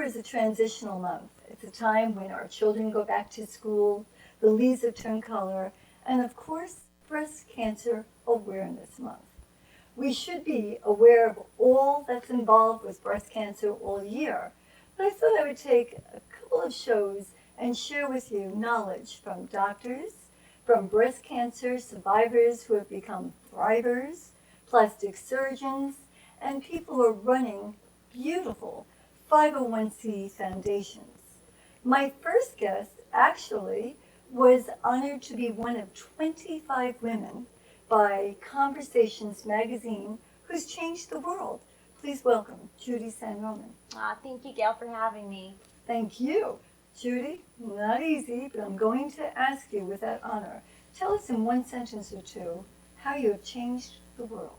is a transitional month. It's a time when our children go back to school, the leaves have turned color, and of course, Breast Cancer Awareness Month. We should be aware of all that's involved with breast cancer all year, but I thought I would take a couple of shows and share with you knowledge from doctors, from breast cancer survivors who have become thrivers, plastic surgeons, and people who are running beautiful 501c foundations. My first guest actually was honored to be one of 25 women by Conversations magazine who's changed the world. Please welcome Judy San-Roman. Thank you, Gail, for having me. Thank you. Judy, not easy, but I'm going to ask you with that honor. Tell us in one sentence or two how you have changed the world.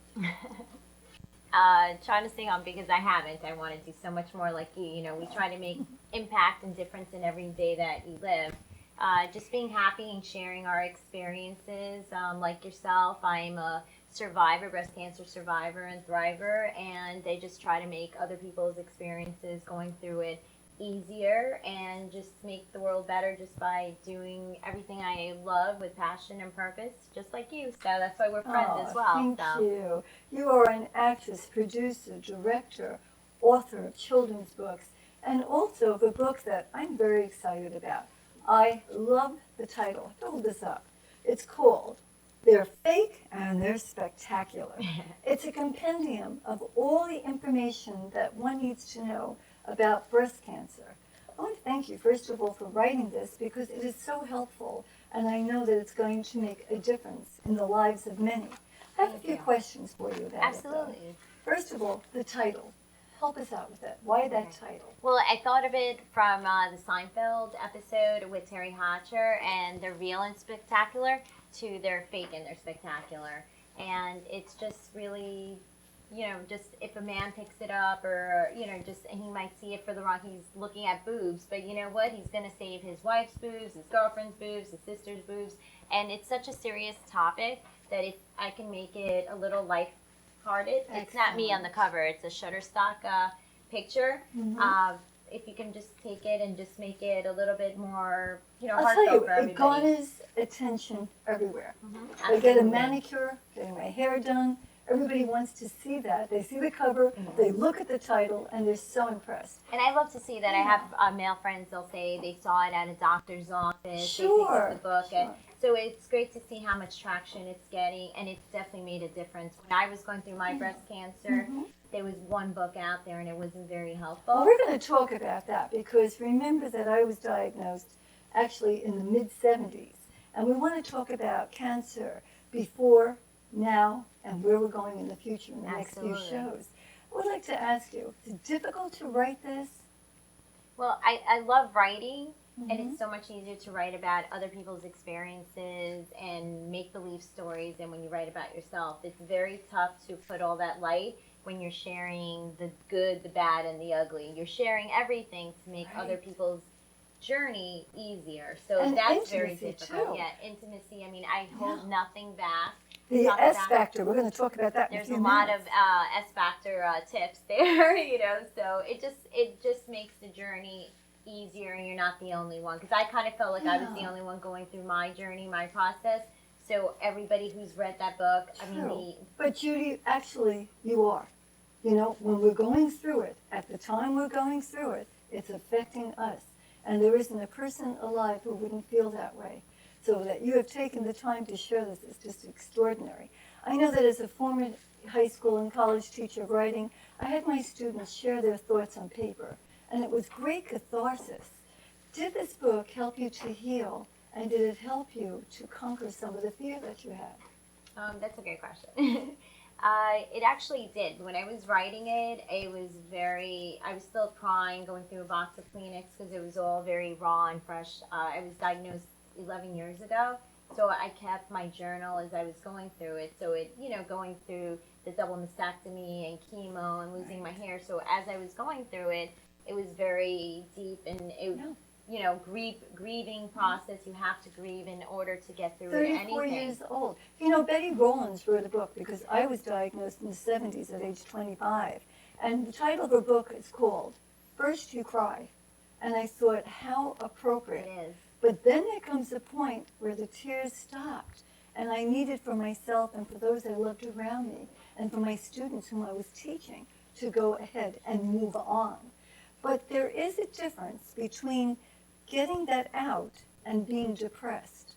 Trying to stay home because I haven't. I want to do so much more like you. You know, we try to make impact and difference in every day that you live. Just being happy and sharing our experiences. Like yourself, I'm a survivor, breast cancer survivor and thriver, and I just try to make other people's experiences going through it easier and just make the world better just by doing everything I love with passion and purpose, just like you. So that's why we're friends as well. Thank you. You are an actress, producer, director, author of children's books, and also of a book that I'm very excited about. I love the title. Hold this up. It's called They're Fake and They're Spectacular. It's a compendium of all the information that one needs to know about breast cancer. I want to thank you, first of all, for writing this because it is so helpful, and I know that it's going to make a difference in the lives of many. I have a few questions for you about Absolutely. it. First of all, the title. Help us out with that. Why that title? Well, I thought of it from the Seinfeld episode with Terry Hatcher, and they're real and spectacular to they're fake and they're spectacular. And it's just really, you know, just if a man picks it up or, you know, just, and he might see it for the wrong, he's looking at boobs, but you know what? He's going to save his wife's boobs, his girlfriend's boobs, his sister's boobs. And it's such a serious topic that if I can make it a little lighthearted, it's not me on the cover, it's a Shutterstock picture. Mm-hmm. If you can just take it and just make it a little bit more, you know, I'll heartfelt tell you, for everybody. it garners attention everywhere. Mm-hmm. I get a manicure, getting my hair done. Everybody wants to see that. They see the cover, they look at the title, and they're so impressed. And I love to see that. I have male friends, they'll say they saw it at a doctor's office, Sure, they picked up the book. sure. And so it's great to see how much traction it's getting, and it's definitely made a difference. When I was going through my breast cancer, there was one book out there, and it wasn't very helpful. Well, we're going to talk about that because remember that I was diagnosed actually in the mid-70s. And we want to talk about cancer before, now, and where we're going in the future in the next few shows. I would like to ask you, is it difficult to write this? Well, I love writing, and it's so much easier to write about other people's experiences and make-believe stories than when you write about yourself. It's very tough to put all that light when you're sharing the good, the bad, and the ugly. You're sharing everything to make other people's journey easier. So And that's very intimacy, difficult. too. Yeah, intimacy. I mean, I hold nothing back. The Talk S about- factor, we're going to talk about that in a There's few a lot minutes. of S factor tips there, you know. So it just makes the journey easier, and you're not the only one. Because I kind of felt like I was the only one going through my journey, my process. So everybody who's read that book, I mean, But Judy, actually, you are. You know, when we're going through it, at the time we're going through it, it's affecting us. And there isn't a person alive who wouldn't feel that way. So that you have taken the time to share this is just extraordinary. I know that as a former high school and college teacher of writing, I had my students share their thoughts on paper. And it was great catharsis. Did this book help you to heal? And did it help you to conquer some of the fear that you had? that's a great question. It actually did. When I was writing it, I was still crying, going through a box of Kleenex because it was all very raw and fresh. I was diagnosed 11 years ago, so I kept my journal as I was going through it. So it, you know, going through the double mastectomy and chemo and losing my hair. So as I was going through it, it was very deep, and it, you know, grieving process. You have to grieve in order to get through 34 anything. years old. You know, Betty Rollins wrote a book because I was diagnosed in the 70s at age 25. And the title of her book is called first you cry. And I thought, how appropriate. It is. But then there comes a point where the tears stopped. And I needed for myself and for those I loved around me and for my students whom I was teaching to go ahead and move on. But there is a difference between getting that out and being depressed.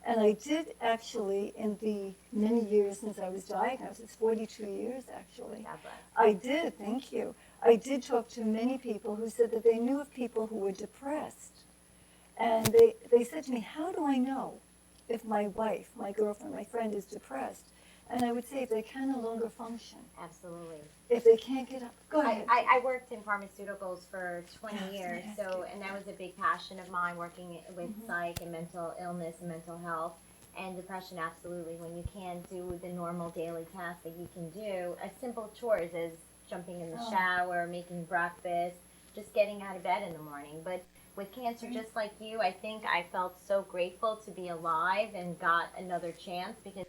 And I did actually, in the many years since I was diagnosed, it's 42 years actually. God bless. I did, thank you. I did talk to many people who said that they knew of people who were depressed. And they said to me, how do I know if my wife, my girlfriend, my friend is depressed? And I would say if they can no longer function, Absolutely. if they can't get up. Go ahead. I worked in pharmaceuticals for 20 Yeah, I was years, gonna ask so, you. and that was a big passion of mine, working with psych and mental illness and mental health. And depression, absolutely. When you can't do the normal daily tasks that you can do, a simple chores as jumping in the shower, making breakfast, just getting out of bed in the morning. But with cancer, just like you, I think I felt so grateful to be alive and got another chance, because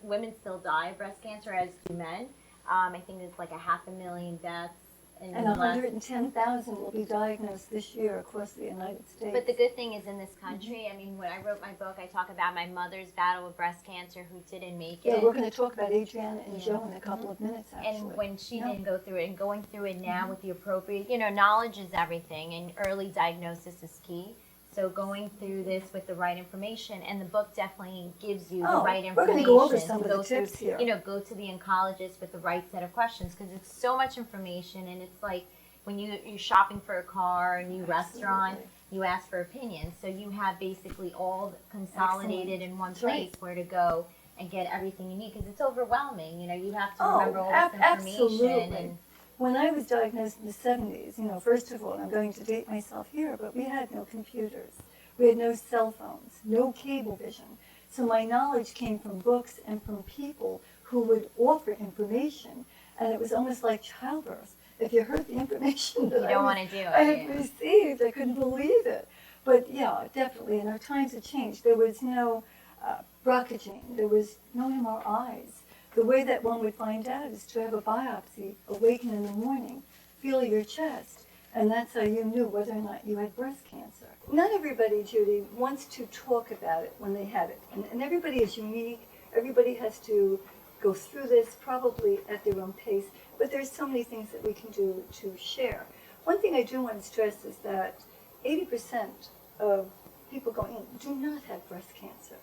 women still die of breast cancer, as do men. I think it's like 500,000 deaths. And 110,000 will be diagnosed this year across the United States. But the good thing is, in this country, I mean, when I wrote my book, I talk about my mother's battle with breast cancer, who didn't make it. Yeah, we're going to talk about Adriana and Joe in a couple of minutes, actually. And when she didn't go through it, and going through it now with the appropriate, knowledge is everything, and early diagnosis is key. So going through this with the right information, and the book definitely gives you the right information. We're going to go over some of go the tips through, here. Go to the oncologist with the right set of questions, because it's so much information, and it's like when you're shopping for a car, a new restaurant, you ask for opinions. So you have basically all consolidated in one place where to go and get everything you need, because it's overwhelming. You have to remember all this information. Absolutely. And when I was diagnosed in the 70s, first of all, I'm going to date myself here, but we had no computers. We had no cell phones, no cable vision. So my knowledge came from books and from people who would offer information, and it was almost like childbirth. If you heard the information that I had received, I couldn't believe it. But yeah, definitely, and our times have changed. There was no Brocagene, there was no MRIs. The way that one would find out is to have a biopsy, awaken in the morning, feel your chest, and that's how you knew whether or not you had breast cancer. Not everybody, Judy, wants to talk about it when they have it, and everybody is unique. Everybody has to go through this probably at their own pace, but there's so many things that we can do to share. One thing I do want to stress is that 80% of people going in do not have breast cancer.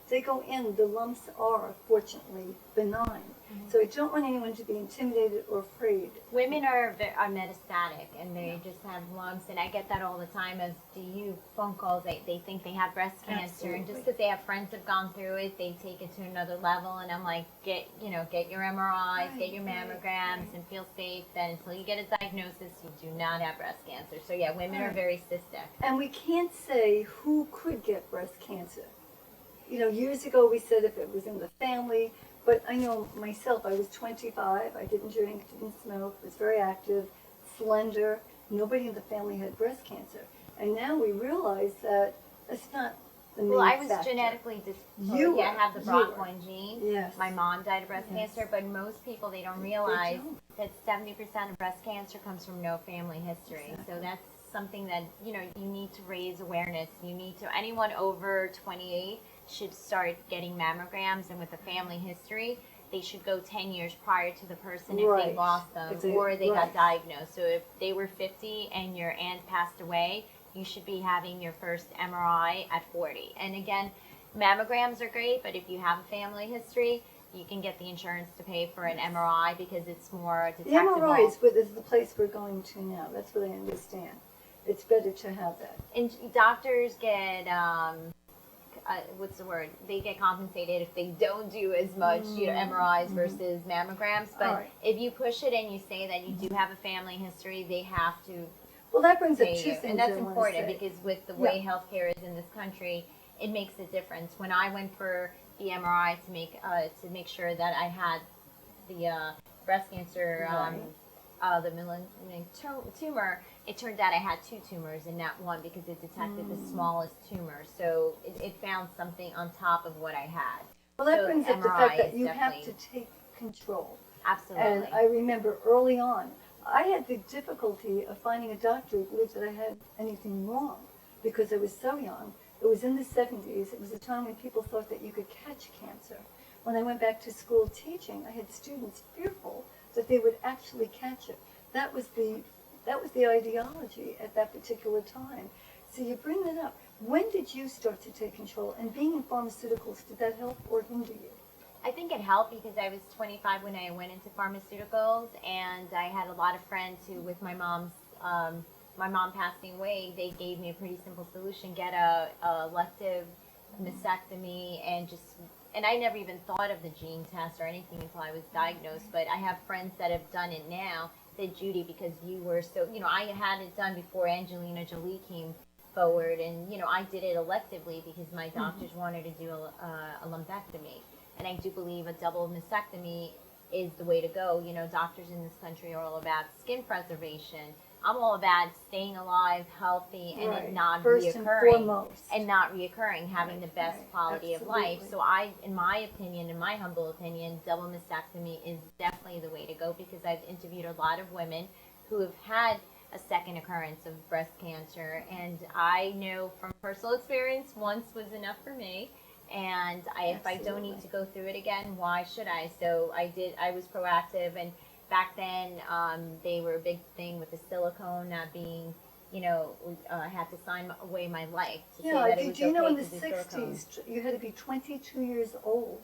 They go in, the lumps are fortunately benign. So I don't want anyone to be intimidated or afraid. Women are metastatic, and they just have lumps, and I get that all the time as do you phone calls. They think they have breast cancer, Absolutely. and just because they have friends have gone through it, they take it to another level, and I'm like, get your MRIs, get your mammograms, and feel safe. Then until you get a diagnosis, you do not have breast cancer. So yeah, women are very cystic. And we can't say who could get breast cancer. Years ago we said if it was in the family, but I know myself, I was 25, I didn't drink, didn't smoke, was very active, slender. Nobody in the family had breast cancer. And now we realize that it's not the main I was factor. genetically You I have the BRCA1 gene. Yes. My mom died of breast cancer, but most people, they don't realize that 70% of breast cancer comes from no family history. Exactly. So that's something that, you need to raise awareness. Anyone over 28 should start getting mammograms, and with a family history, they should go 10 years prior to the person if they lost them or they got diagnosed. So if they were 50 and your aunt passed away, you should be having your first MRI at 40. And again, mammograms are great, but if you have a family history, you can get the insurance to pay for an MRI because it's more detectable. The MRI is the place we're going to now. That's what I understand. It's better to have that. And doctors get what's the word? They get compensated if they don't do as much, MRIs versus mammograms. But if you push it and you say that you do have a family history, they have to. Well, that brings up two things. And that's important because with the way healthcare is in this country, it makes a difference. When I went for the MRI to make sure that I had the breast cancer, the malignant tumor, it turned out I had 2 tumors and not one because it detected the smallest tumor. So it found something on top of what I had. Well, that brings up the fact that you have to take control. Absolutely. And I remember early on I had the difficulty of finding a doctor who believed that I had anything wrong because I was so young. It was in the 70s. It was a time when people thought that you could catch cancer. When I went back to school teaching, I had students fearful that they would actually catch it. That was the ideology at that particular time. So you bring that up. When did you start to take control? And being in pharmaceuticals, did that help or hinder you? I think it helped because I was 25 when I went into pharmaceuticals, and I had a lot of friends who, with my mom passing away, they gave me a pretty simple solution: get a elective mastectomy, and I never even thought of the gene test or anything until I was diagnosed. But I have friends that have done it now. Said, Judy, because you were so, I had it done before Angelina Jolie came forward, and I did it electively because my doctors wanted to do a lumpectomy. And I do believe a double mastectomy is the way to go. Doctors in this country are all about skin preservation. I'm all about staying alive, healthy, and it not First reoccurring. And foremost. And not reoccurring, having the best quality of life. So in my opinion, in my humble opinion, double mastectomy is definitely the way to go, because I've interviewed a lot of women who have had a second occurrence of breast cancer. And I know from personal experience, once was enough for me. And if I don't need to go through it again, why should I? So I was proactive, and back then they were a big thing with the silicone not being, I had to sign away my life to say that it was okay in the to do silicone. 60s, you had to be 22 years old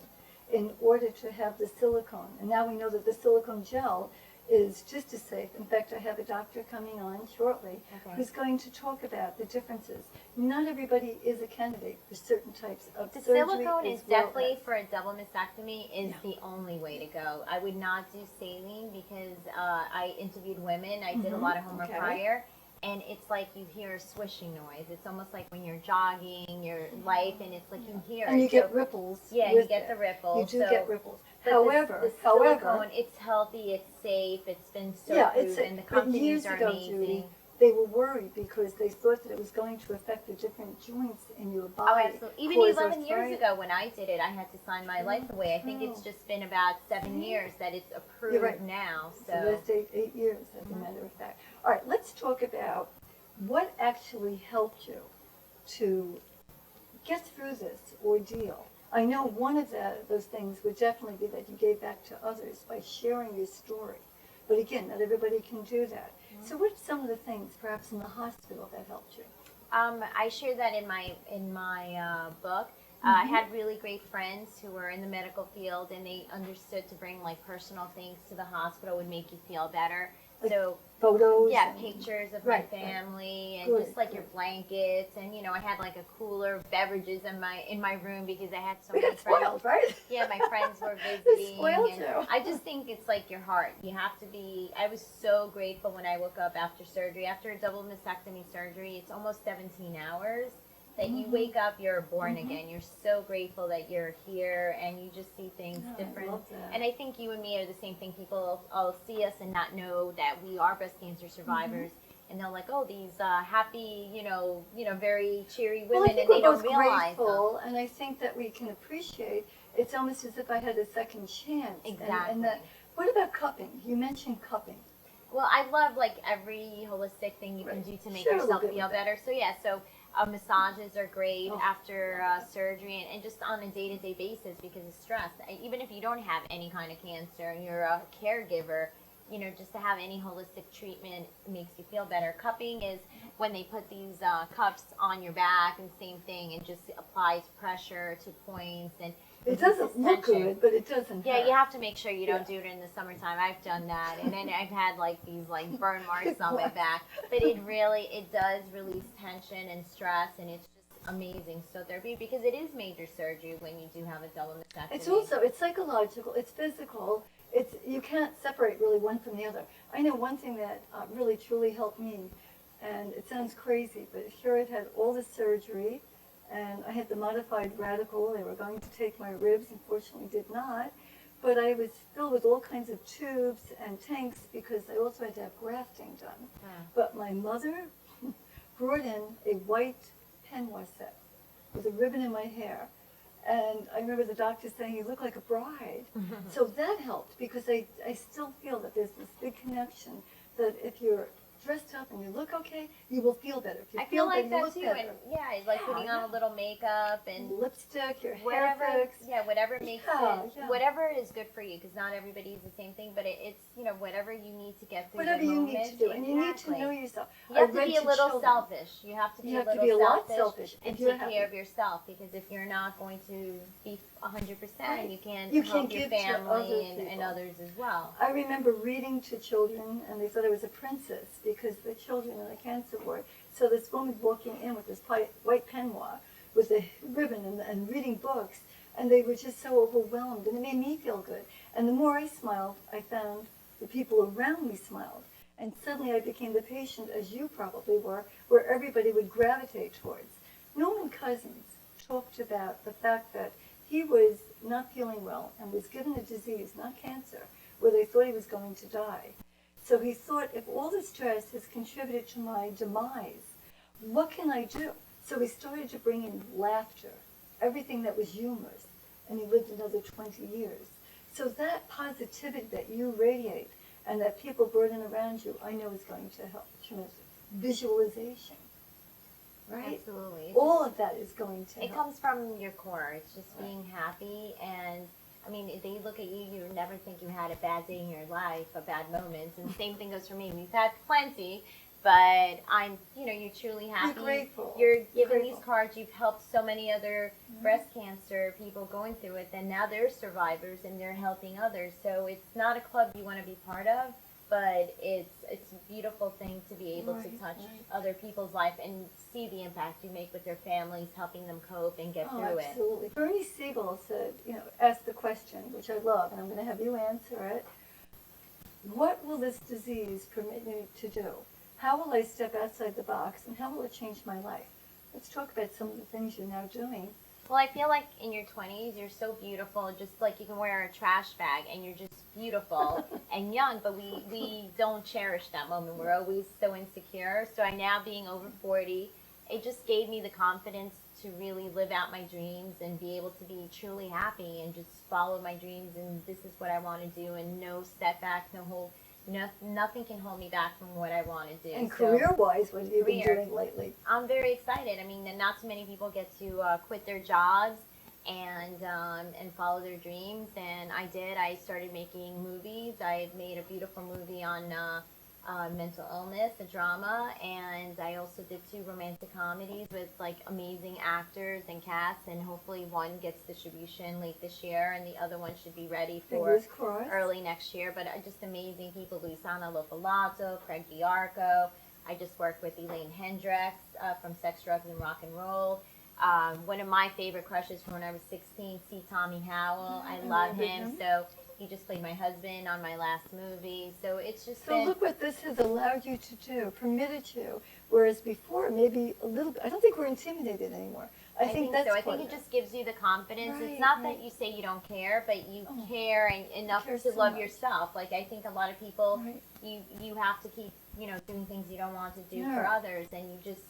in order to have the silicone. And now we know that the silicone gel is just as safe. In fact, I have a doctor coming on shortly who's going to talk about the differences. Not everybody is a candidate for certain types of The surgery. silicone is definitely, for a double mastectomy, is the only way to go. I would not do saline because I interviewed women. I did a lot of home prior. And it's like you hear a swishing noise. It's almost like when you're jogging your life, and it's like you hear And it. you get ripples. Yeah, you get the ripples. You do get ripples. But However, the silicone, it's healthy, it's safe, it's been so proven. The companies are amazing. Judy, they were worried because they thought that it was going to affect the different joints in your body. Oh, absolutely. Even 11 years ago when I did it, I had to sign my life away. I think it's just been about 7 years that it's approved now. So that's 8 years, as a matter of fact. All right, let's talk about what actually helped you to get through this ordeal. I know one of those things would definitely be that you gave back to others by sharing your story. But again, not everybody can do that. So what are some of the things, perhaps in the hospital, that helped you? I share that in my book. I had really great friends who were in the medical field, and they understood to bring personal things to the hospital would make you feel better. So photos? Yeah, pictures of my family, and just your blankets, and I had a cooler of beverages in my room because I had so many friends. Spoiled, right? Yeah, my friends were visiting. Spoiled and you. I just think it's like your heart. You have to be. I was so grateful when I woke up after surgery. After a double mastectomy surgery, it's almost 17 hours. That you wake up, you're born again. You're so grateful that you're here, and you just see things different. I love that. And I think you and me are the same thing. People all see us and not know that we are breast cancer survivors, and they're like, "Oh, these happy, very cheery women," and they don't realize. Grateful, and I think that we can appreciate. It's almost as if I had a second chance. Exactly. What about cupping? You mentioned cupping. Well, I love every holistic thing you can do to make yourself feel better. So yeah, massages are great after surgery, and just on a day-to-day basis because of stress. Even if you don't have any kind of cancer and you're a caregiver, just to have any holistic treatment makes you feel better. Cupping is when they put these cups on your back, and same thing, and just applies pressure to points, and it doesn't look good, but it doesn't hurt. Yeah, you have to make sure you don't do it in the summertime. I've done that, and then I've had these burn marks on my back. But it does release tension and stress, and it's just amazing. So therapy, because it is major surgery when you do have a double mastectomy. It's psychological, it's physical. You can't separate really one from the other. I know one thing that really truly helped me, and it sounds crazy, but here it had all the surgery. And I had the modified radical. They were going to take my ribs, unfortunately did not. But I was filled with all kinds of tubes and tanks because I also had to have grafting done. But my mother brought in a white pen wash set with a ribbon in my hair. And I remember the doctor saying, "You look like a bride." So that helped because I still feel that there's this big connection that if you're dressed up and you look okay, you will feel better. If you I feel like better, you that look too, better. and yeah, it's like putting on a little makeup and Lipstick, your hair whatever, fixed. yeah, whatever makes Yeah, it, yeah. whatever is good for you, because not everybody's the same thing, but it's, you know, whatever you need to get through Whatever the you moment. need to do, and you need to Exactly. know yourself. You I have to read be a little children. selfish. You have to be You a have to little be a lot selfish selfish and if you're take care of yourself, because if you're not going to be 100%, Right. you can't You help can't your give to other family and people. others as well. I remember reading to children, and they thought I was a princess because the children in the cancer ward. So this woman walking in with this white peignoir with a ribbon and reading books, and they were just so overwhelmed, and it made me feel good. And the more I smiled, I found the people around me smiled. And suddenly I became the patient, as you probably were, where everybody would gravitate towards. Norman Cousins talked about the fact that he was not feeling well and was given a disease, not cancer, where they thought he was going to die. So he thought, if all the stress has contributed to my demise, what can I do? So he started to bring in laughter, everything that was humorous, and he lived another 20 years. So that positivity that you radiate and that people brought in around you, I know is going to help tremendously. Visualization, right? Absolutely. All of that is going to It help. comes from your core. It's just being happy, and I mean, if they look at you, you never think you had a bad day in your life, a bad moment. And the same thing goes for me. We've had plenty, but I'm, you know, you're truly happy. You're grateful. You're giving grateful. these cards. You've helped so many other breast cancer people going through it, and now they're survivors and they're helping others. So it's not a club you want to be part of, but it's a beautiful thing to be able to touch other people's life and see the impact you make with their families, helping them cope and get through it. Absolutely. Bernie Siegel said, asked the question, which I love, and I'm going to have you answer it. What will this disease permit me to do? How will I step outside the box, and how will it change my life? Let's talk about some of the things you're now doing. Well, I feel like in your 20s, you're so beautiful, just like you can wear a trash bag and you're just beautiful and young, but we don't cherish that moment. We're always so insecure. So I now being over 40, it just gave me the confidence to really live out my dreams and be able to be truly happy and just follow my dreams, and this is what I want to do, and no setbacks, nothing can hold me back from what I want to do. And career-wise, what have you been doing lately? I'm very excited. I mean, not too many people get to quit their jobs and follow their dreams, and I did. I started making movies. I made a beautiful movie on mental illness, a drama, and I also did 2 romantic comedies with like amazing actors and casts, and hopefully one gets distribution late this year and the other one should be ready for early next year. But just amazing people: Luisana Lopalato, Craig Diarco. I just worked with Elaine Hendricks from Sex, Drugs, and Rock and Roll. One of my favorite crushes from when I was 16, C. Tommy Howell. I love him. So he just played my husband on my last movie. So it's just So look what this has allowed you to do, permitted you. Whereas before, maybe a little bit, I don't think we're intimidated anymore. I think that's so. I think it just gives you the confidence. Right, it's not that you say you don't care, but you care enough care to so love much. yourself. Like I think a lot of people, you have to keep, doing things you don't want to do for others, and you just,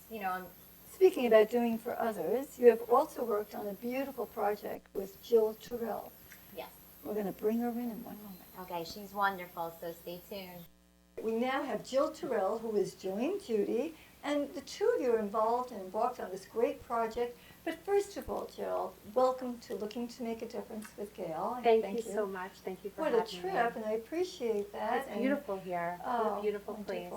Speaking about doing for others, you have also worked on a beautiful project with Jill Tirrell. Yes. We're going to bring her in one moment. Okay, she's wonderful, so stay tuned. We now have Jill Tirrell, who is joined Judy, and the two of you are involved and embarked on this great project. But first of all, Jill, welcome to Looking to Make a Difference with GAIL. Thank you so much. Thank you for having me. What a trip, and I appreciate that. It's beautiful here. It's a beautiful place.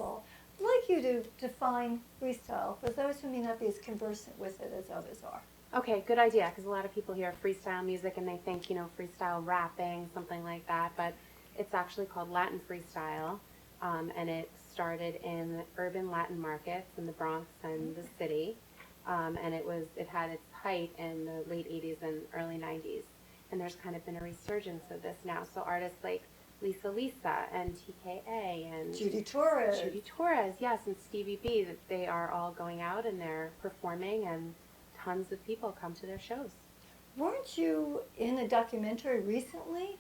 I'd like you to define freestyle for those who may not be as conversant with it as others are. Okay, good idea, because a lot of people hear freestyle music and they think, freestyle rapping, something like that, but it's actually called Latin freestyle, and it started in urban Latin markets in the Bronx and the city, and it had its height in the late 80s and early 90s, and there's kind of been a resurgence of this now. So artists like Lisa and TKA and Judy Torres, yes, and Stevie B, that they are all going out and they're performing, and tons of people come to their shows. Weren't you in a documentary recently?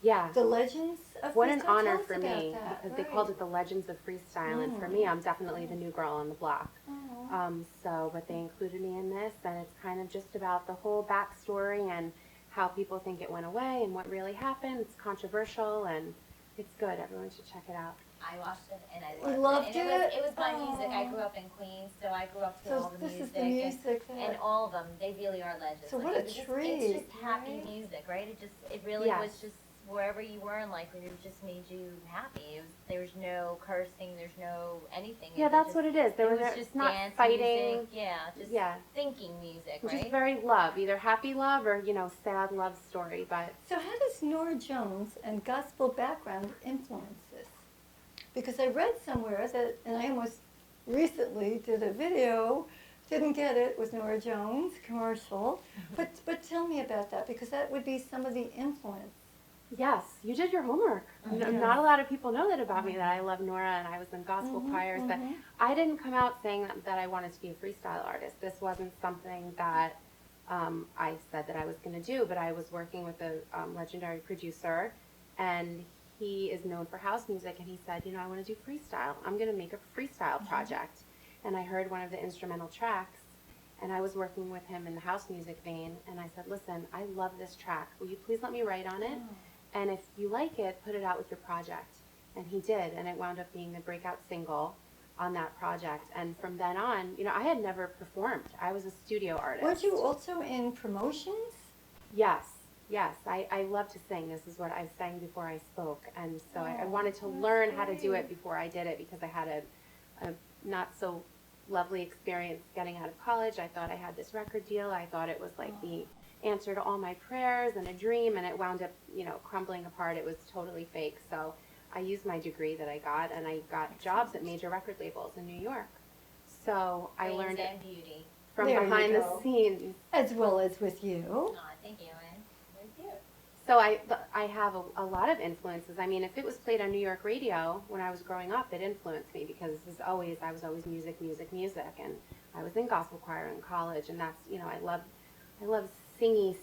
Yeah. The Legends of Freestyle? What an honor for Tell us me, about that. because they called it the Legends of Freestyle, and for me, I'm definitely the new girl on the block. But they included me in this, and it's kind of just about the whole backstory and how people think it went away and what really happened. It's controversial, and it's good. Everyone should check it out. I watched it and I You loved loved it. And it? it was my music. I Oh. grew up in Queens, so I grew up to So all the this music. is the music that. And all of them, they really are legends. So Like, what a it's treat, it's just happy right? music, right? It really Yes. was just wherever you were in life, it just made you happy. There was no cursing, there's no anything. Yeah, that's what it is. There It was was just not dance fighting. music, yeah, just Yeah. thinking music, Which right? is very love, either happy love or, sad love story. But So how does Nora Jones and gospel background influence this? Because I read somewhere that, and I almost recently did a video, didn't get it, with Nora Jones commercial. But tell me about that, because that would be some of the influence. yes, you did your homework. Mhm. Not a lot of people know that about me, that I love Nora and I was in gospel Mhm, choirs. But mhm. I didn't come out saying that I wanted to be a freestyle artist. This wasn't something that I said that I was going to do, but I was working with a legendary producer, and he is known for house music, and he said, I want to do freestyle. I'm going to make a freestyle project. And I heard one of the instrumental tracks, and I was working with him in the house music vein, and I said, listen, I love this track. Will you please let me write on it? And if you like it, put it out with your project. And he did, and it wound up being the breakout single on that project. And from then on, I had never performed. I was a studio artist. Weren't you also in promotions? Yes, yes. I love to sing. This is what I sang before I spoke. And so I wanted to learn how to do it before I did it, because I had a not so lovely experience getting out of college. I thought I had this record deal. I thought it was like the answer to all my prayers and a dream, and it wound up, crumbling apart. It was totally fake. So I used my degree that I got, and I got jobs at major record labels in New York. So I Brains learned it and beauty. from There you behind the go. scenes. As well as with you. Oh, thank you, and thank you. So I have a lot of influences. I mean, if it was played on New York radio when I was growing up, it influenced me, because I was always music, and I was in gospel choir in college, and that's, I love singing,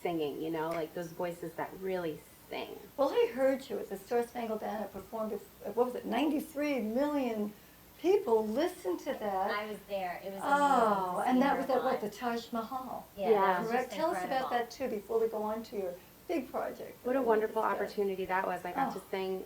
like those voices that really sing. Well, I heard you at the Star Spangled Banner performed, what was it, 93 million people listened to that. I was there. It was Oh, amazing to and see that her was at what, live. the Taj Mahal? Yeah, Yeah. that was Correct. just Tell us about incredible. that too before we go on to your big project. What a wonderful opportunity that was. I got Oh. to sing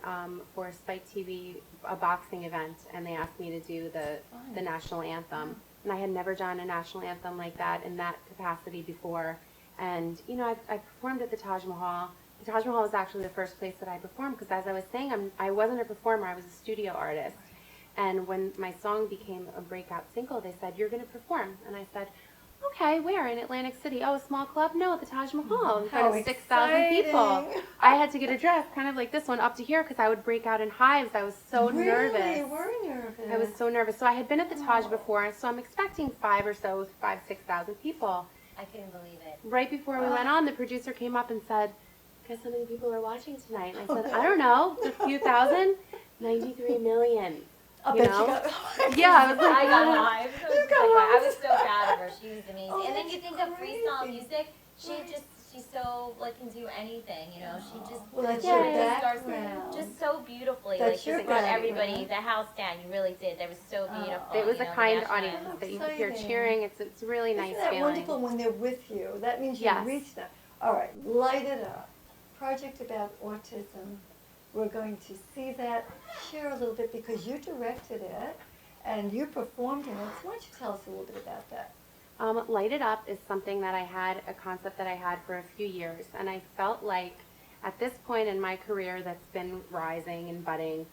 for Spike TV, a boxing event, and they asked me to do the national anthem. And I had never done a national anthem like that in that capacity before. And, I performed at the Taj Mahal. The Taj Mahal was actually the first place that I performed, because as I was saying, I wasn't a performer, I was a studio artist. And when my song became a breakout single, they said, you're going to perform. And I said, okay, where? In Atlantic City? Oh, a small club? No, at the Taj Mahal, in front How of 6,000 people. exciting. I had to get a dress, kind of like this one, up to here, because I would break out in hives. I was so Really? nervous. You were nervous. I was so nervous. So I had been at the Taj Oh. before, so I'm expecting 6,000 people. I couldn't believe it. Right before we went on, the producer came up and said, guess how many people are watching tonight? And I said, I don't know, a few thousand? 93 million. I you bet know? you got. Yeah, I was like, I got live. You got I live. was so proud of her. She was amazing. Oh, and then that's you think of freestyle crazy. music, Right. she's so can do anything, She just Well, that's your really starts background. just so beautifully. That's Like your just got background. everybody, the house down. You really did. That was so beautiful. it was a the kind national audience anthem. that you hear Exciting. cheering. It's a really nice Isn't that feeling. wonderful when they're with you? That means you Yes. reached them. All right, light it up. Project about autism. We're going to see that. Share a little bit, because you directed it and you performed in it. So why don't you tell us a little bit about that? Light It Up is something that a concept that I had for a few years, and I felt like at this point in my career that's been rising and budding,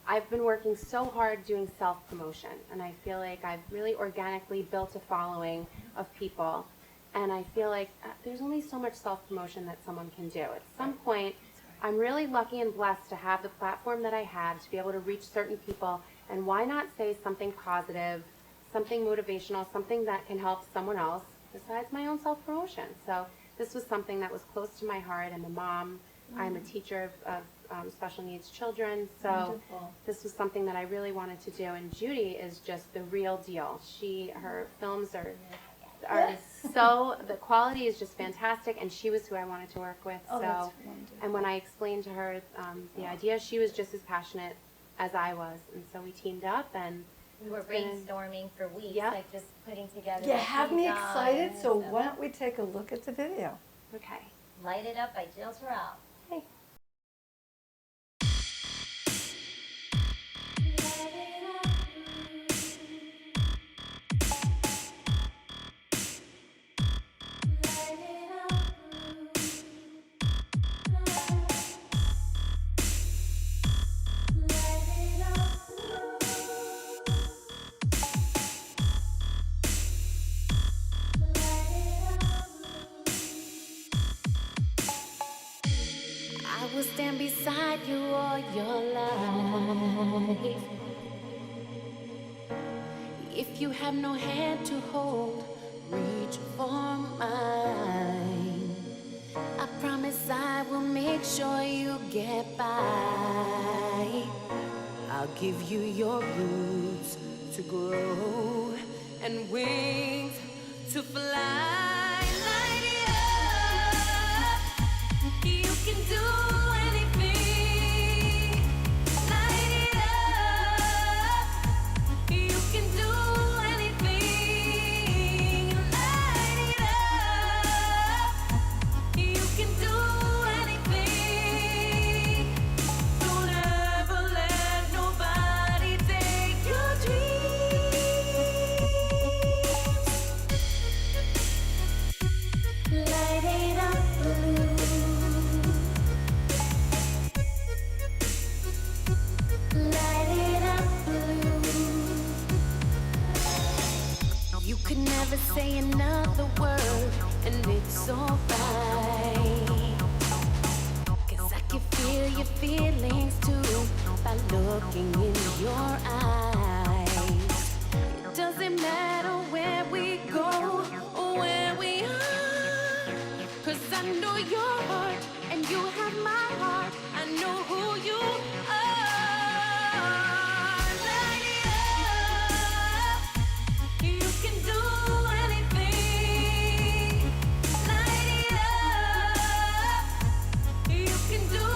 I've been working so hard doing self-promotion, and I feel like I've really organically built a following of people, and I feel like there's only so much self-promotion that someone can do. At some point, I'm really lucky and blessed to have the platform that I have to be able to reach certain people, and why not say something positive, something motivational, something that can help someone else besides my own self-promotion. So this was something that was close to my heart. I'm a mom. I'm a teacher of special needs children. So Wonderful. this was something that I really wanted to do. And Judy is just the real deal. Her films are so, the quality is just fantastic, and she was who I wanted to work with. Oh, that's So, wonderful. and when I explained to her the idea, she was just as passionate as I was. And so we teamed up, and We were brainstorming for weeks, Yeah. like just putting together. You the have me design excited, and so stuff. why don't we take a look at the video? okay. Light It Up by Jill Tirrell. Hey. will stand beside you all your life. If you have no hand to hold, reach for mine. I promise I will make sure you get by. I'll give you your roots to grow and wings to fly. Light it up. You can do anything. Light it up. You can do anything. Light it up. You can do anything. Don't ever let nobody take your dreams. Light it up blue. Light it up blue. You could never say another word, and it's alright. 'Cause I can feel your feelings too by looking in your eyes. It doesn't matter where we go or where we are, 'cause I know your heart and you have my heart. I know who you are. Light it up. You can do anything. Light it up. You can do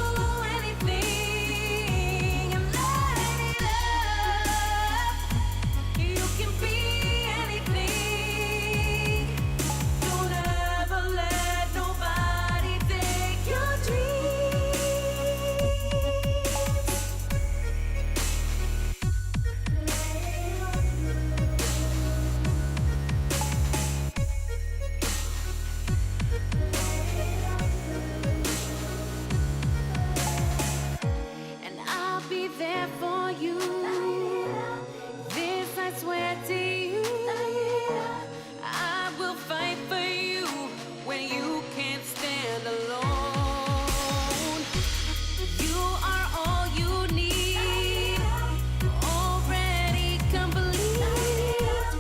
anything. Light it up. You can be anything. Don't ever let nobody take your dreams. And I'll be there for you. This I swear to you. I will fight for you when you can't stand alone. You are all you need. Already complete.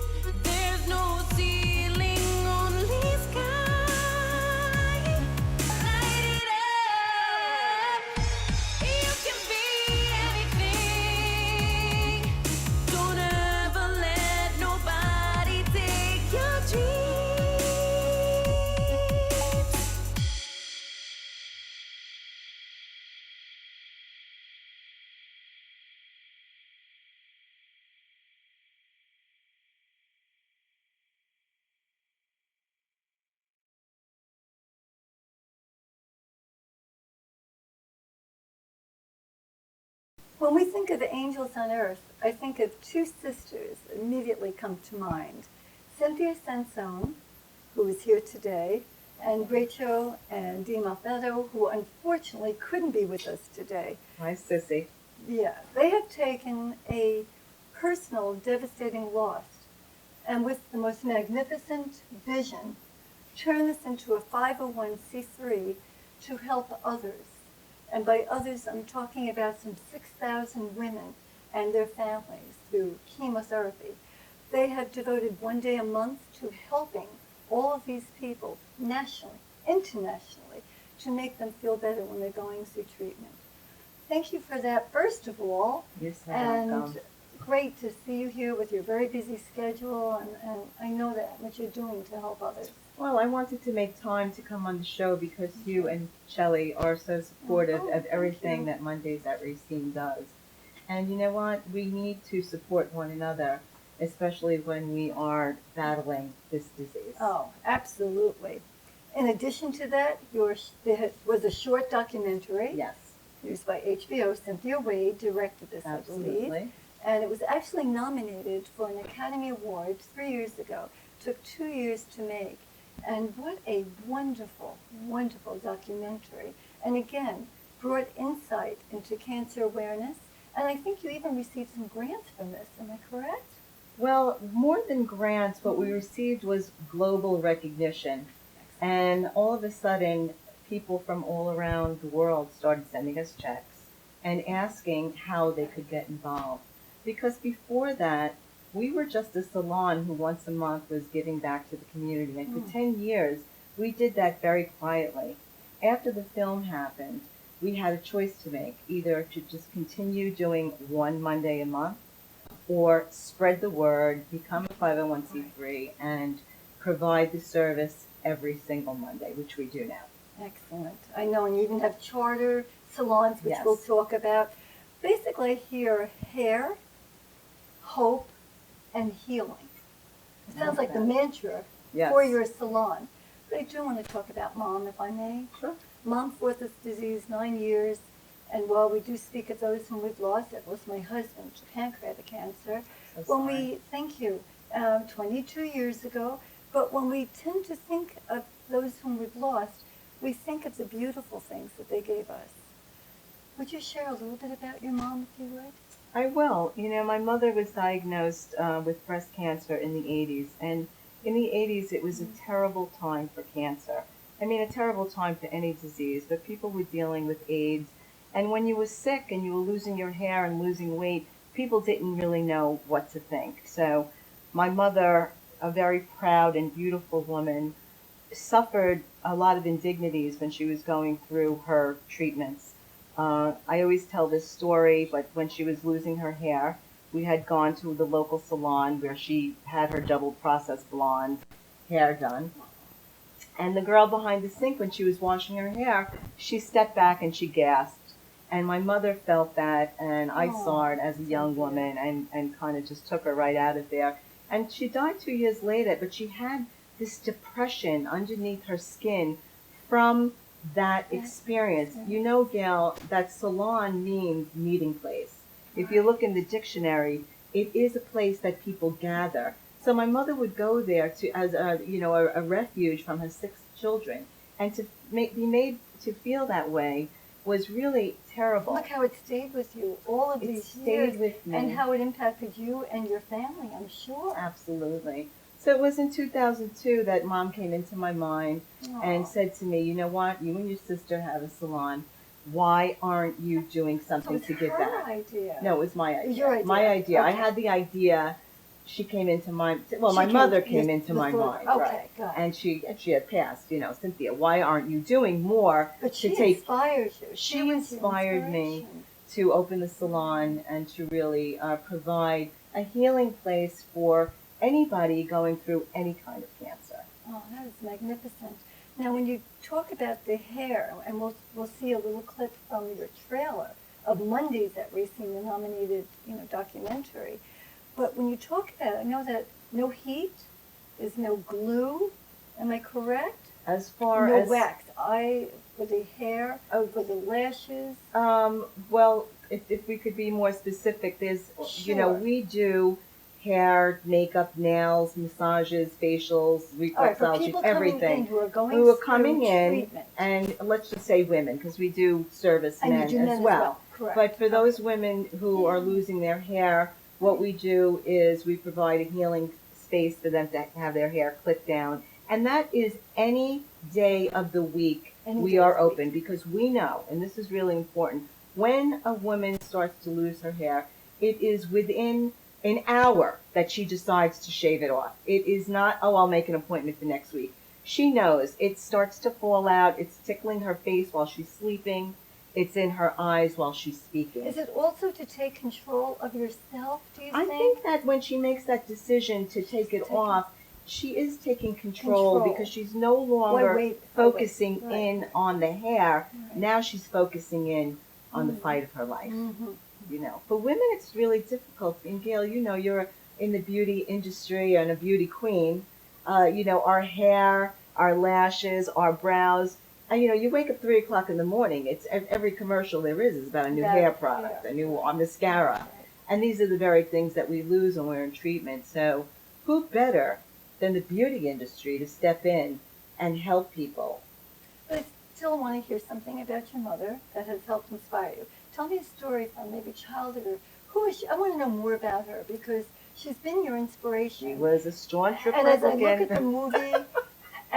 There's no ceiling, only sky. Light it up. You can be anything. Don't ever let nobody take your dreams. When we think of angels on earth, I think of two sisters that immediately come to mind. Cynthia Sansone, who is here today, and Rachel and Dee Malfetto, who unfortunately couldn't be with us today. Hi, Sissy. Yeah, they have taken a personal, devastating loss, and with the most magnificent vision, turned this into a 501c3 to help others. And by others, I'm talking about some 6,000 women and their families through chemotherapy. They have devoted one day a month to helping all of these people nationally, internationally, to make them feel better when they're going through treatment. Thank you for that, first of all. Yes, And welcome. great to see you here with your very busy schedule, and I know that what you're doing to help others. Well, I wanted to make time to come on the show because you and Shelley are so supportive Oh, of thank everything you. that Mondays at Racines does. And you know what? We need to support one another, especially when we are battling this disease. Oh, absolutely. In addition to that, there was a short documentary Yes, produced by HBO. Cynthia Wade directed this, I believe. absolutely. And it was actually nominated for an Academy Award 3 years ago. Took 2 years to make. And what a wonderful, wonderful documentary. And again, brought insight into cancer awareness. And I think you even received some grants from this. Am I correct? Well, more than grants, what we received was global recognition. And all of a sudden, people from all around the world started sending us checks and asking how they could get involved. Because before that, we were just a salon who once a month was giving back to the community. And for 10 years, we did that very quietly. After the film happened, we had a choice to make, either to just continue doing one Monday a month or spread the word, become a 501c3, and provide the service every single Monday, which we do now. Excellent. I know, and you even have charter salons, which we'll Yes. talk about. Basically, I hear hair, hope, and healing. It sounds like the mantra Yes. for your salon. But I do want to talk about Mom, if I may. Sure. Mom fought this disease 9 years, and while we do speak of those whom we've lost, I've lost my husband to pancreatic cancer. So When sorry. we, thank you, 22 years ago, but when we tend to think of those whom we've lost, we think of the beautiful things that they gave us. Would you share a little bit about your mom, if you would? I will. You know, my mother was diagnosed with breast cancer in the 80s, and in the 80s it was a terrible time for cancer. I mean, a terrible time for any disease, but people were dealing with AIDS, and when you were sick and you were losing your hair and losing weight, people didn't really know what to think. So my mother, a very proud and beautiful woman, suffered a lot of indignities when she was going through her treatments. I always tell this story, but when she was losing her hair, we had gone to the local salon where she had her double processed blonde hair done. And the girl behind the sink, when she was washing her hair, she stepped back and she gasped. And my mother felt that, and I saw it as a young woman and kind of just took her right out of there. And she died 2 years later, but she had this depression underneath her skin from that experience. You know, Gail, that salon means meeting place. If you look in the dictionary, it is a place that people gather. So my mother would go there to as a refuge from her 6 children, and to be made to feel that way was really terrible. Look how it stayed with you all of It these stayed years, with me. and how it impacted you and your family, I'm sure. Absolutely. So it was in 2002 that Mom came into my mind and Aw. said to me, you know what, you and your sister have a salon. Why aren't you doing So something it's to give her back? idea. No, it was my It idea. was your idea. My idea. I Okay. had the idea. She came into my, well, She my came- mother came yes, into my before- mind, okay, right? got it. And she had passed, Cynthia, why aren't you doing more But to she take, inspired you. she was your inspired me inspiration. to open the salon and to really provide a healing place for anybody going through any kind of cancer. Oh, that is magnificent. Now, when you talk about the hair, and we'll see a little clip from your trailer of Mondays at Racine, the nominated documentary. But when you talk about it, I know that no heat, there's no glue. Am I correct? As far No as wax. For the hair, for the lashes. well, if we could be more specific, there's Sure. we do hair, makeup, nails, massages, facials, All right, for reflexology, people coming everything. in who are going Who are through coming in, treatment. and let's just say women, because we do service And you men do men as well. Correct. But for those Okay. women who are losing their hair, what we do is we provide a healing space for them to have their hair clipped down. And that is any day of the week Any we day are of the week. open, because we know, and this is really important, when a woman starts to lose her hair, it is within an hour that she decides to shave it off. It is not, oh, I'll make an appointment for next week. She knows it starts to fall out. It's tickling her face while she's sleeping. It's in her eyes while she's speaking. Is it also to take control of yourself, do you I think that when she makes that decision to take it off, she is taking control because she's no longer wait, focusing right. in on the hair. Right. Now she's focusing in on the fight of her life. For women, it's really difficult. And Gail, you're in the beauty industry and a beauty queen. Our hair, our lashes, our brows. You wake up 3 o'clock in the morning. It's every commercial there is about a new hair product, a new mascara. And these are the very things that we lose when we're in treatment. So who better than the beauty industry to step in and help people? But I still want to hear something about your mother that has helped inspire you. Tell me a story from maybe childhood, or who is she? I want to know more about her because she's been your inspiration. She was a staunch And as I Republican. look at the movie,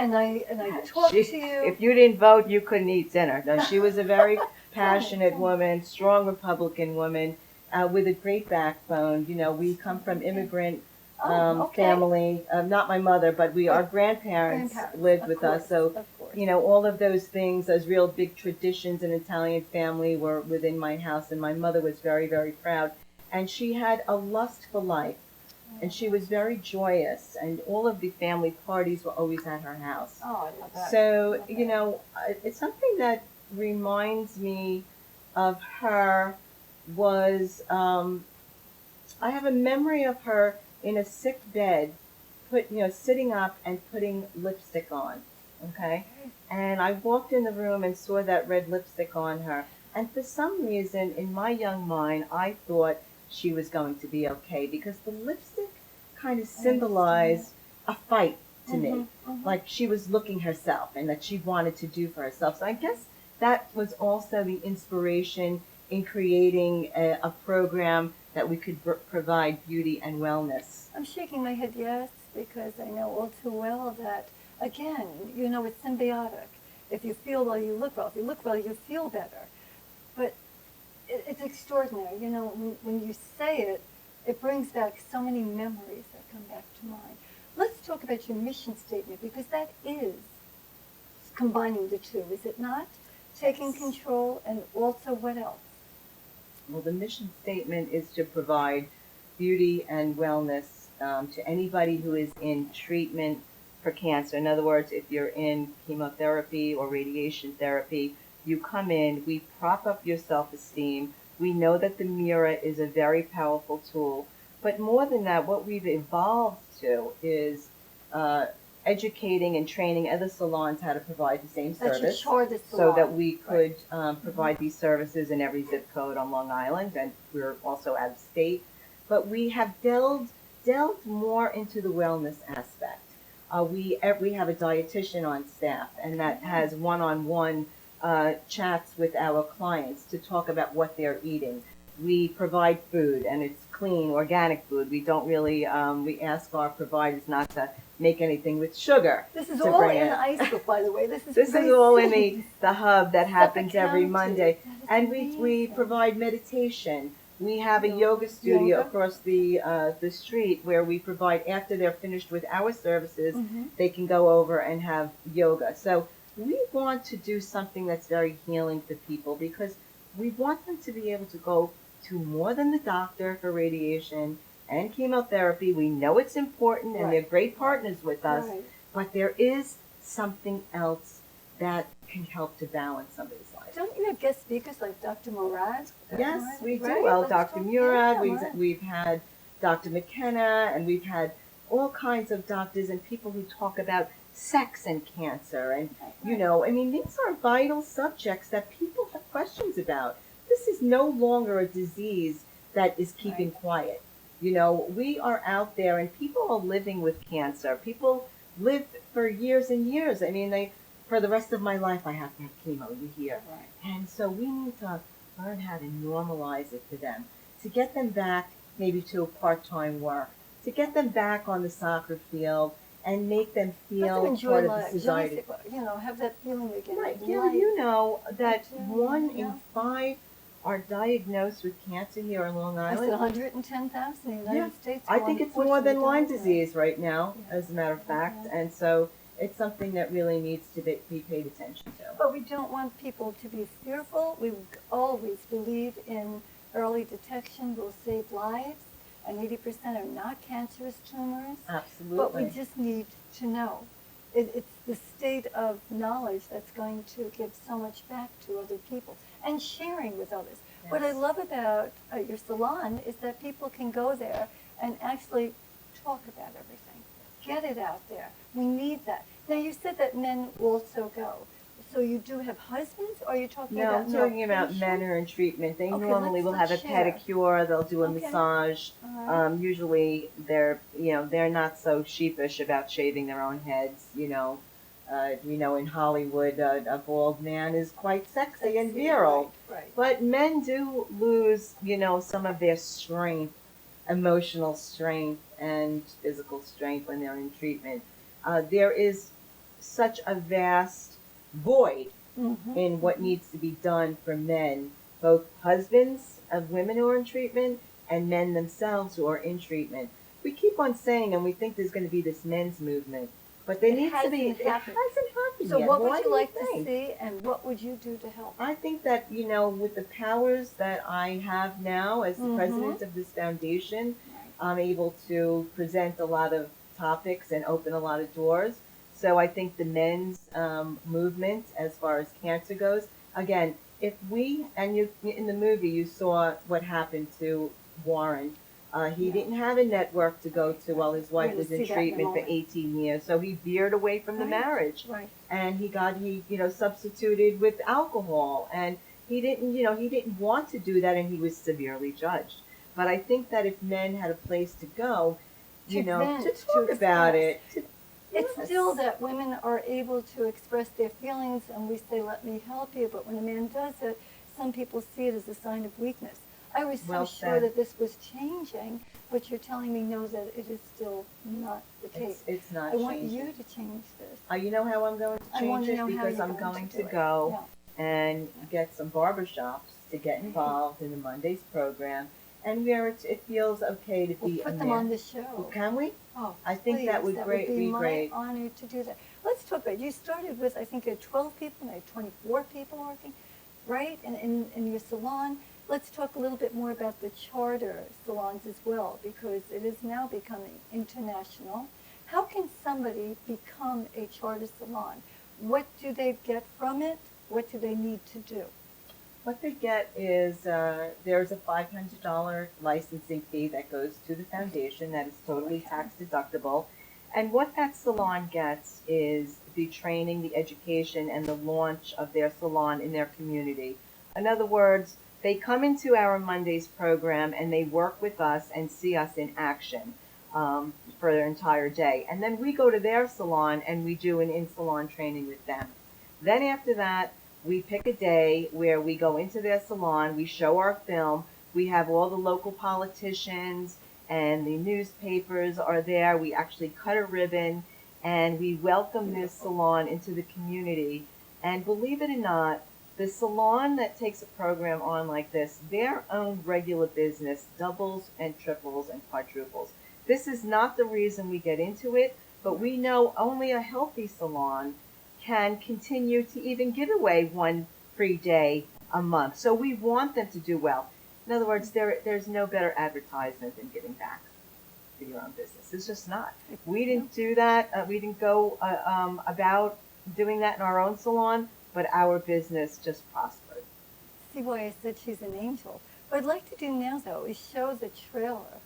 And I talked to you. If you didn't vote, you couldn't eat dinner. No, she was a very passionate Tell me. woman, strong Republican woman, with a great backbone. You know, we come from immigrant Okay. family. Not my mother, but our grandparents lived of with course, us. So, of course. you know, all of those things, those real big traditions in Italian family were within my house, and my mother was very, very proud. And she had a lust for life, and she was very joyous, and all of the family parties were always at her house. Oh, I love that. So, Love you that. know, it's something that reminds me of her was I have a memory of her in a sick bed, sitting up and putting lipstick on, okay? And I walked in the room and saw that red lipstick on her. And for some reason, in my young mind, I thought she was going to be okay because the lipstick kind of symbolized a fight to me. Like she was looking herself and that she wanted to do for herself. So I guess that was also the inspiration in creating a program that we could provide beauty and wellness. I'm shaking my head yes, because I know all too well that, again, you know, it's symbiotic. If you feel well, you look well. If you look well, you feel better. But it's extraordinary. You know, when you say it, it brings back so many memories that come back to mind. Let's talk about your mission statement, because that is combining the two, is it not? Taking control, and also what else? Well, the mission statement is to provide beauty and wellness to anybody who is in treatment for cancer. In other words, if you're in chemotherapy or radiation therapy, you come in, we prop up your self-esteem. We know that the mirror is a very powerful tool. But more than that, what we've evolved to is educating and training other salons how to provide the same service, so that we could provide these services in every zip code on Long Island, and we're also out of state. But we have delved more into the wellness aspect. We have a dietitian on staff, and that has one-on-one chats with our clients to talk about what they're eating. We provide food, and it's clean, organic food. We don't really, we ask our providers not to make anything with sugar. This is all in iceberg, by the way. This is all in the hub that happens every accounted. Monday. And we amazing. provide meditation. We have a yoga studio across the street where we provide, after they're finished with our services, they can go over and have yoga. So we want to do something that's very healing for people, because we want them to be able to go to more than the doctor for radiation and chemotherapy. We know it's important, and they're great partners with us, but there is something else that can help to balance somebody's life. Don't you have guest speakers like Dr. Murad? Yes, we do. Right? Well, Let's Dr. talk- Murad, yeah, we've had Dr. McKenna, and we've had all kinds of doctors and people who talk about sex and cancer. And, you know, I mean, these are vital subjects that people have questions about. This is no longer a disease that is keeping quiet. You know, we are out there, and people are living with cancer. People live for years and years. I mean, for the rest of my life, I have to have chemo, you hear. And so we need to learn how to normalize it for them, to get them back maybe to a part-time work, to get them back on the soccer field, and make them feel part of the society. You know, have that feeling again. Right. of Yeah, life. you know that Yeah, 1 yeah. in 5 are diagnosed with cancer here on Long I said Island. 110,000 in the United States. I who think it's more than unfortunately Lyme died of it. disease right now, Yeah. as a matter of fact. Okay. And so it's something that really needs to be paid attention to. But we don't want people to be fearful. We always believe in early detection will save lives, and 80% are not cancerous tumors. Absolutely. But we just need to know. It's the state of knowledge that's going to give so much back to other people, and sharing with others. What I Yes. love about your salon is that people can go there and actually talk about everything. Get it out there. We need that. Now, you said that men also go. So you do have husbands, or are you talking No, about I'm talking about patients? men who are in treatment. They Okay, normally will have a let's share. pedicure. They'll do a Okay. massage. All right. Usually, they're not so sheepish about shaving their own heads. In Hollywood, a bald man is quite sexy and virile. Right. But men do lose, some of their strength, emotional strength, and physical strength when they're in treatment. There is such a vast void in what needs to be done for men, both husbands of women who are in treatment and men themselves who are in treatment. We keep on saying, and we think there's going to be this men's movement, but there needs to be. It hasn't happened So yet. what Why would do you like to think? see, and what would you do to help? I think that, you know, with the powers that I have now as the president of this foundation, I'm able to present a lot of topics and open a lot of doors. So I think the men's movement, as far as cancer goes, again, if we, and you in the movie you saw what happened to Warren. He didn't have a network to go to while his wife was in treatment for 18 years, so he veered away from the marriage. Right. And he substituted with alcohol, and he didn't want to do that, and he was severely judged. But I think that if men had a place to go, to talk about it. It's still that women are able to express their feelings, and we say, let me help you, but when a man does it, some people see it as a sign of weakness. I was so sure that this was changing, but you're telling me no, that it is still not the case. It's not I want changing. you to change this. You know how I'm going to change it? Because I'm going to go and get some barbershops to get involved in the Mondays program, and where it feels okay to be a man. Put them on the show. Well, can we? Oh, I think that would be my honor to do that. Let's talk about it. You started with, I think, you had 12 people, now you had 24 people working, right, in your salon. Let's talk a little bit more about the charter salons as well, because it is now becoming international. How can somebody become a charter salon? What do they get from it? What do they need to do? What they get is there's a $500 licensing fee that goes to the foundation that is totally tax deductible. And what that salon gets is the training, the education, and the launch of their salon in their community. In other words, they come into our Mondays program and they work with us and see us in action for their entire day. And then we go to their salon and we do an in-salon training with them. Then after that, we pick a day where we go into their salon, we show our film, we have all the local politicians and the newspapers are there. We actually cut a ribbon and we welcome this salon into the community. And believe it or not, the salon that takes a program on like this, their own regular business doubles and triples and quadruples. This is not the reason we get into it, but we know only a healthy salon can continue to even give away one free day a month. So we want them to do well. In other words, there's no better advertisement than giving back to your own business. It's just not. We didn't do that. We didn't go about doing that in our own salon, but our business just prospered. See why I said she's an angel. What I'd like to do now, though, is show the trailer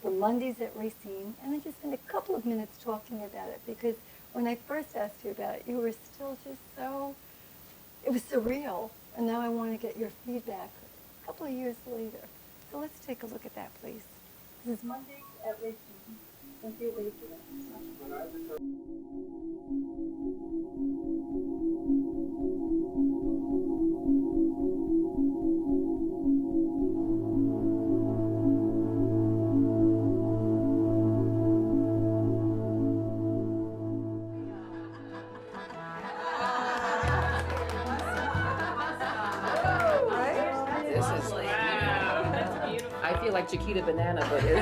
for Mondays at Racines, and then just spend a couple of minutes talking about it, because when I first asked you about it, you were still just so, it was surreal, and now I want to get your feedback a couple of years later. So let's take a look at that, please. This is Mondays at Racines. Cynthia, wave to that. Like Chiquita Banana, but it...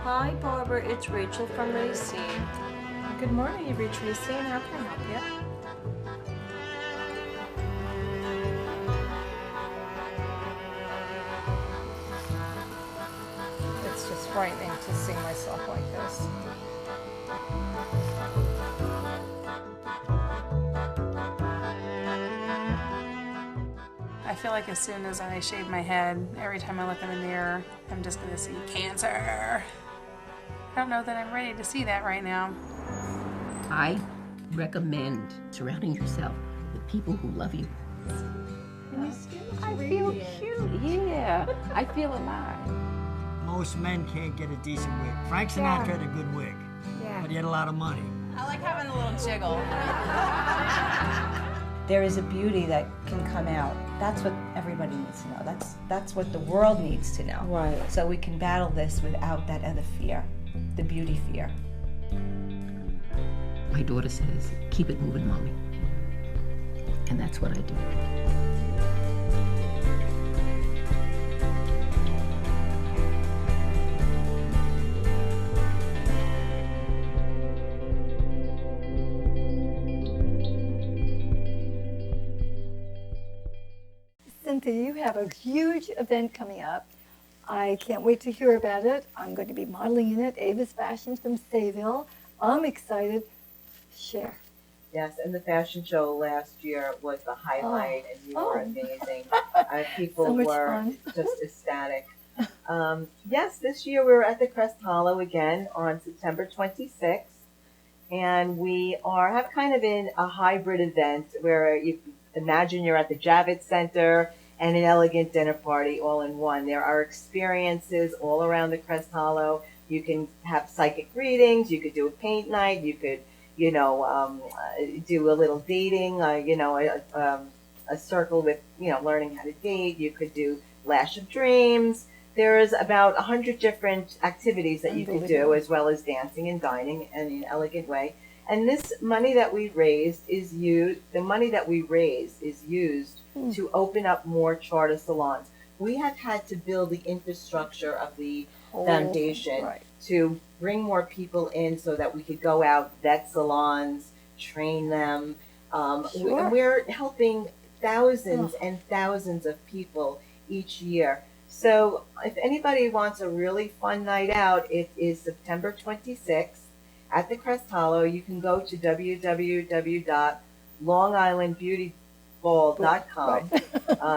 Hi, Barbara. It's Rachel from Racine. Good morning. You've reached Racine. How can I help you? It's just frightening to see myself like this. I feel like as soon as I shave my head, every time I look in the mirror, I'm just going to see cancer. I don't know that I'm ready to see that right now. I recommend surrounding yourself with people who love you. I feel cute. Yeah, I feel alive. Most men can't get a decent wig. Frank Sinatra had a good wig, but he had a lot of money. I like having a little jiggle. There is a beauty that can come out. That's what everybody needs to know. That's what the world needs to know. Right. So we can battle this without that other fear, the beauty fear. My daughter says, keep it moving, Mommy. And that's what I do. Cynthia, you have a huge event coming up. I can't wait to hear about it. I'm going to be modeling in it. Ava's Fashions from Sayville. I'm excited. Share. Yes, and the fashion show last year was the highlight, and you were amazing. People So much were fun. just ecstatic. Yes, this year we were at the Crest Hollow again on September 26th, and we have kind of in a hybrid event where you imagine you're at the Javits Center and an elegant dinner party all in one. There are experiences all around the Crest Hollow. You can have psychic readings. You could do a paint night. You could, do a little dating. A circle with, learning how to date. You could do Lash of Dreams. There's about 100 different activities that you could do, as well as dancing and dining in an elegant way. And this money that we raised is used to open up more charter salons. We have had to build the infrastructure of the foundation to bring more people in so that we could go out, vet salons, train them. And we're helping thousands and thousands of people each year. So if anybody wants a really fun night out, it is September 26th at the Crest Hollow. You can go to www.longislandbeautyball.com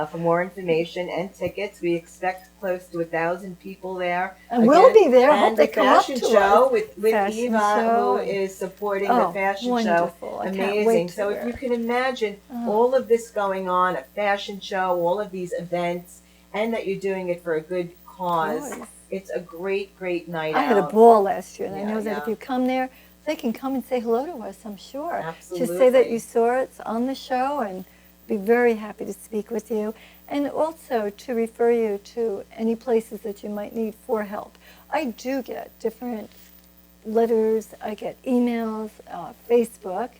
for more information and tickets. We expect close to 1,000 people there. And we'll be there. I hope And they the come up fashion to show us. with Fashion Eva, show. who is supporting the fashion wonderful. show. I can't Amazing. wait to So wear if you it. can imagine all of this going on, a fashion show, all of these events, and that you're doing it for a good cause. It's a great, great night out. I had a ball last year, and I Yeah, know that if you come there, they can come and say hello to us, I'm sure. Absolutely. Just say that you saw it on the show, and be very happy to speak with you. And also to refer you to any places that you might need for help. I do get different letters, I get emails, Facebook,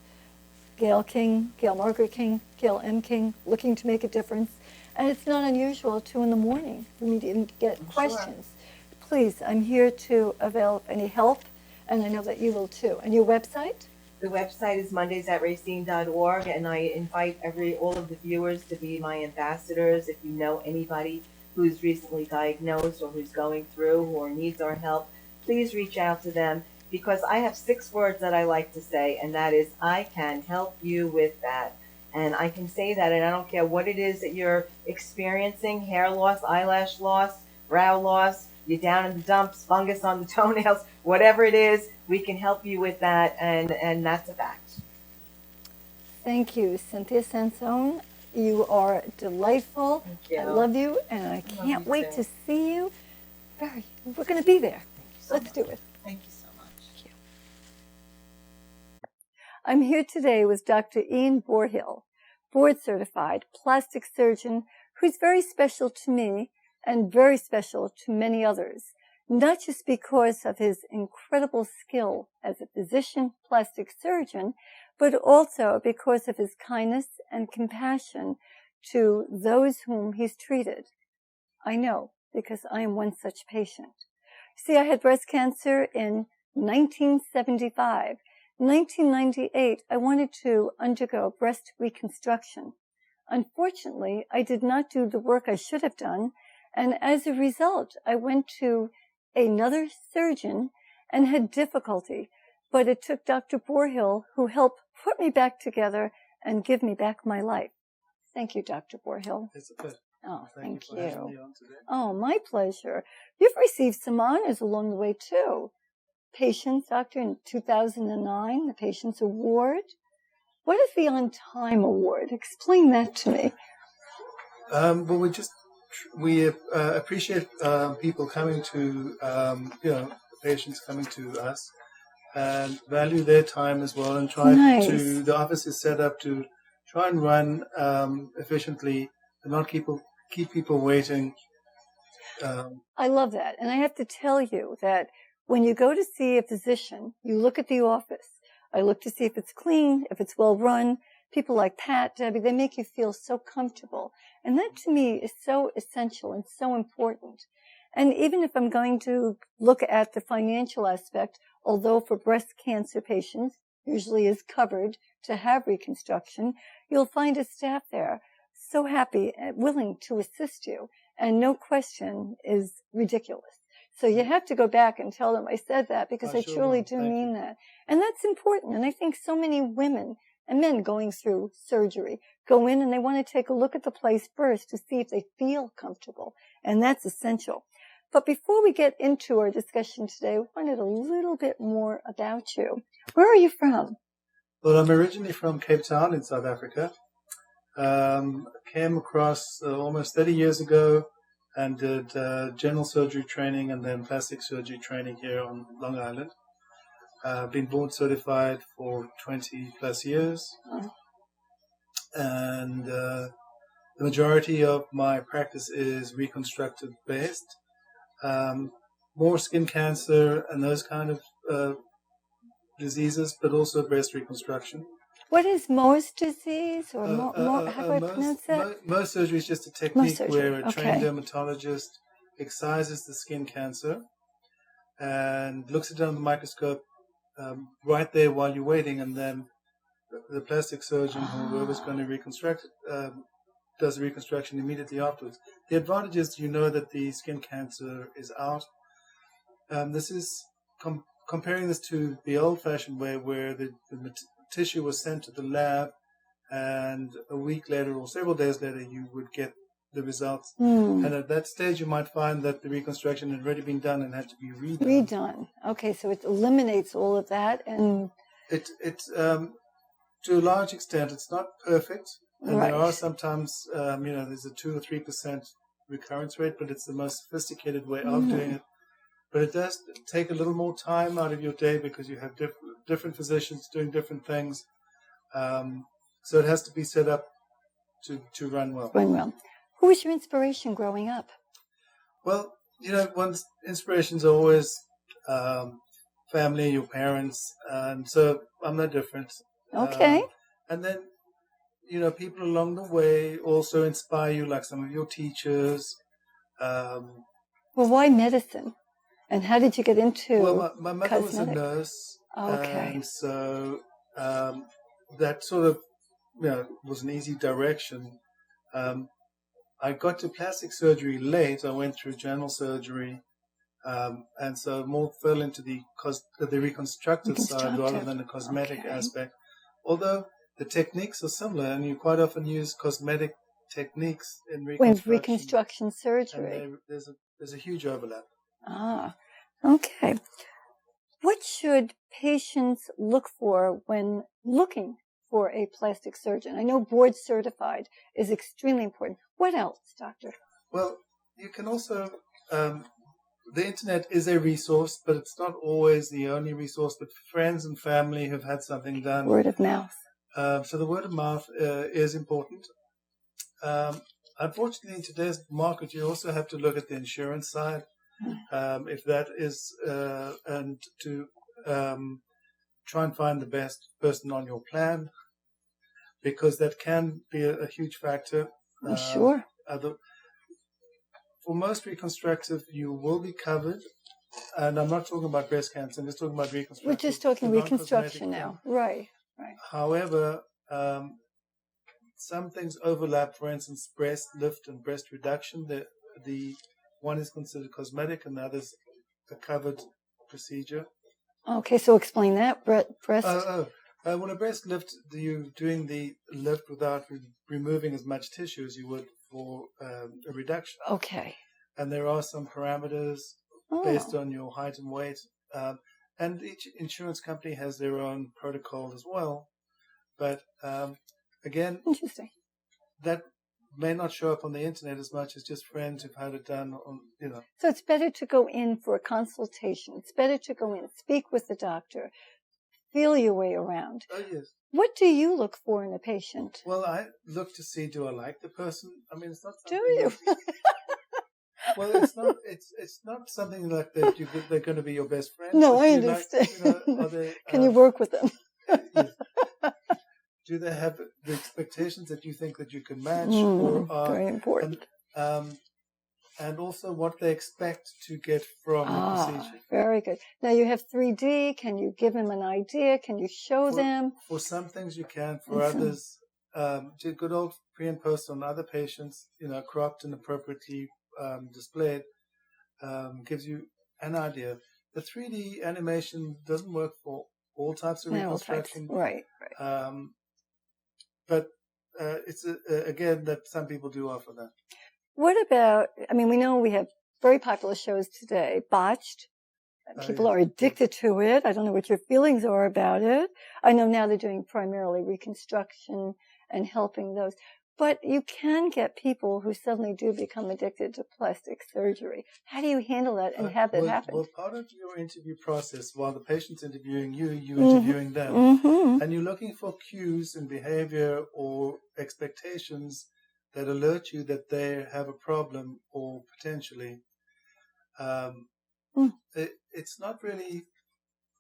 Gail King, Gail Margaret King, Gail M. King, looking to make a difference. And it's not unusual, 2 in the morning, for me to get questions. Please, I'm here to avail any help, and I know that you will too. And your website? The website is mondays@racine.org, and I invite all of the viewers to be my ambassadors. If you know anybody who's recently diagnosed or who's going through or needs our help, please reach out to them, because I have 6 words that I like to say, and that is, I can help you with that. And I can say that, and I don't care what it is that you're experiencing, hair loss, eyelash loss, brow loss, you're down in the dumps, fungus on the toenails, whatever it is, we can help you with that, and that's a fact. Thank you, Cynthia Sansone. You are delightful. Thank you. I love you, and I can't you wait too. to see you. We're going to be there. Let's do it. Thank you so much. Thank you. I'm here today with Dr. Ian Bourhill, board-certified plastic surgeon who's very special to me and very special to many others, not just because of his incredible skill as a physician plastic surgeon, but also because of his kindness and compassion to those whom he's treated. I know, because I am one such patient. See, I had breast cancer in 1975. 1998, I wanted to undergo breast reconstruction. Unfortunately, I did not do the work I should have done, and as a result, I went to another surgeon and had difficulty. But it took Dr. Bourhill, who helped put me back together and give me back my life. Thank you, Dr. Bourhill. It's a pleasure. Oh, thank you. For having you. me on today. Oh, my pleasure. You've received some honors along the way, too. Patients Doctor in 2009, the Patients Award. What is the On Time Award? Explain that to me. Well, we appreciate people coming to, patients coming to us, and value their time as well, and try to. The office is set up to try and run efficiently and not keep people waiting. I love that, and I have to tell you that when you go to see a physician, you look at the office. I look to see if it's clean, if it's well run. People like Pat, Debbie, they make you feel so comfortable. And that to me is so essential and so important. And even if I'm going to look at the financial aspect, although for breast cancer patients usually is covered to have reconstruction, you'll find a staff there so happy and willing to assist you. And no question is ridiculous. So you have to go back and tell them I said that, because I truly do mean that. And that's important. And I think so many women and men going through surgery go in and they want to take a look at the place first to see if they feel comfortable. And that's essential. But before we get into our discussion today, we wanted a little bit more about you. Where are you from? Well, I'm originally from Cape Town in South Africa. Came across almost 30 years ago and did general surgery training and then plastic surgery training here on Long Island. Been board certified for 20 plus years. And the majority of my practice is reconstructive based. More skin cancer and those kind of diseases, but also breast reconstruction. What is Mohs disease, or how do I pronounce that? Mohs surgery is just a technique where a trained dermatologist excises the skin cancer and looks at it under the microscope right there while you're waiting, and then the plastic surgeon or whoever's going to reconstruct it does the reconstruction immediately afterwards. The advantage is you know that the skin cancer is out. This is comparing this to the old-fashioned way where the tissue was sent to the lab, and a week later or several days later you would get the results. And at that stage you might find that the reconstruction had already been done and had to be redone. Okay, so it eliminates all of that, and it to a large extent it's not perfect, and there are sometimes there's a 2 or 3% recurrence rate, but it's the most sophisticated way of doing it. But it does take a little more time out of your day because you have different physicians doing different things. So it has to be set up to run well. Who was your inspiration growing up? Well, one's inspirations are always family, your parents, and so I'm no different. Okay. And then, people along the way also inspire you, like some of your teachers. Well, why medicine? And how did you get into my mother was a nurse. Okay. And so that sort of, was an easy direction. I got to plastic surgery late. I went through general surgery. And so more fell into the reconstructive side rather than the cosmetic aspect. Although the techniques are similar, and you quite often use cosmetic techniques in reconstruction surgery. And there's a huge overlap. Okay. What should patients look for when looking for a plastic surgeon? I know board certified is extremely important. What else, doctor? Well, you can also, the internet is a resource, but it's not always the only resource, but friends and family have had something done. Word of mouth. So the word of mouth is important. Unfortunately, in today's market, you also have to look at the insurance side. If that is, and to try and find the best person on your plan, because that can be a huge factor. Sure. For most reconstructive, you will be covered, and I'm not talking about breast cancer, I'm just talking about reconstruction. We're just talking reconstruction now. Right. However, some things overlap, for instance, breast lift and breast reduction. The one is considered cosmetic and the other is a covered procedure. Okay, so explain that. Breast. When a breast lift, you're doing the lift without removing as much tissue as you would for a reduction. Okay. And there are some parameters based on your height and weight. And each insurance company has their own protocol as well. But again, interesting. That may not show up on the internet as much as just friends who've had it done on, So it's better to go in for a consultation. It's better to go in, speak with the doctor, feel your way around. Oh, yes. What do you look for in a patient? Well, I look to see, do I like the person? I mean, it's not. Do you? Well, it's not. It's not something like that. They're going to be your best friend. No, I understand. Like, Can you work with them? Do they have the expectations that you think that you can match? Very important. And also what they expect to get from the procedure. Very good. Now you have 3D. Can you give them an idea? Can you show them? For some things you can. For others, do good old pre and post on other patients, cropped and appropriately displayed, gives you an idea. The 3D animation doesn't work for all types of reconstruction. Right. But it's again that some people do offer that. What about, we know we have very popular shows today, Botched. People are addicted to it. I don't know what your feelings are about it. I know now they're doing primarily reconstruction and helping those. But you can get people who suddenly do become addicted to plastic surgery. How do you handle that and have that happen? Well, part of your interview process, while the patient's interviewing you, you're interviewing them. And you're looking for cues in behavior or expectations that alert you that they have a problem or potentially. It's not really,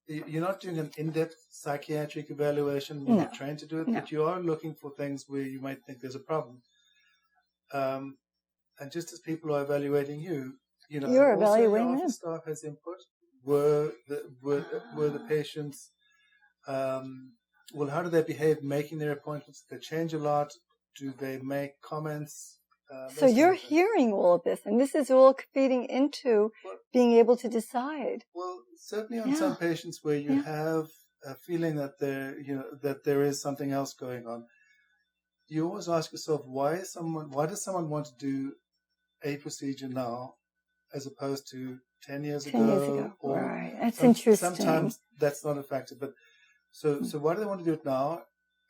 you're not doing an in-depth psychiatric evaluation. You're not trained to do it, but you are looking for things where you might think there's a problem. And just as people are evaluating you, you're evaluating them. Staff has input. Were the patients, how do they behave making their appointments? Do they change a lot? Do they make comments? So you're hearing all of this, and this is all feeding into being able to decide. Well, certainly on some patients where you have a feeling that there is something else going on, you always ask yourself, why does someone want to do a procedure now as opposed to 10 years ago? Right. That's interesting. Sometimes that's not a factor, but so why do they want to do it now?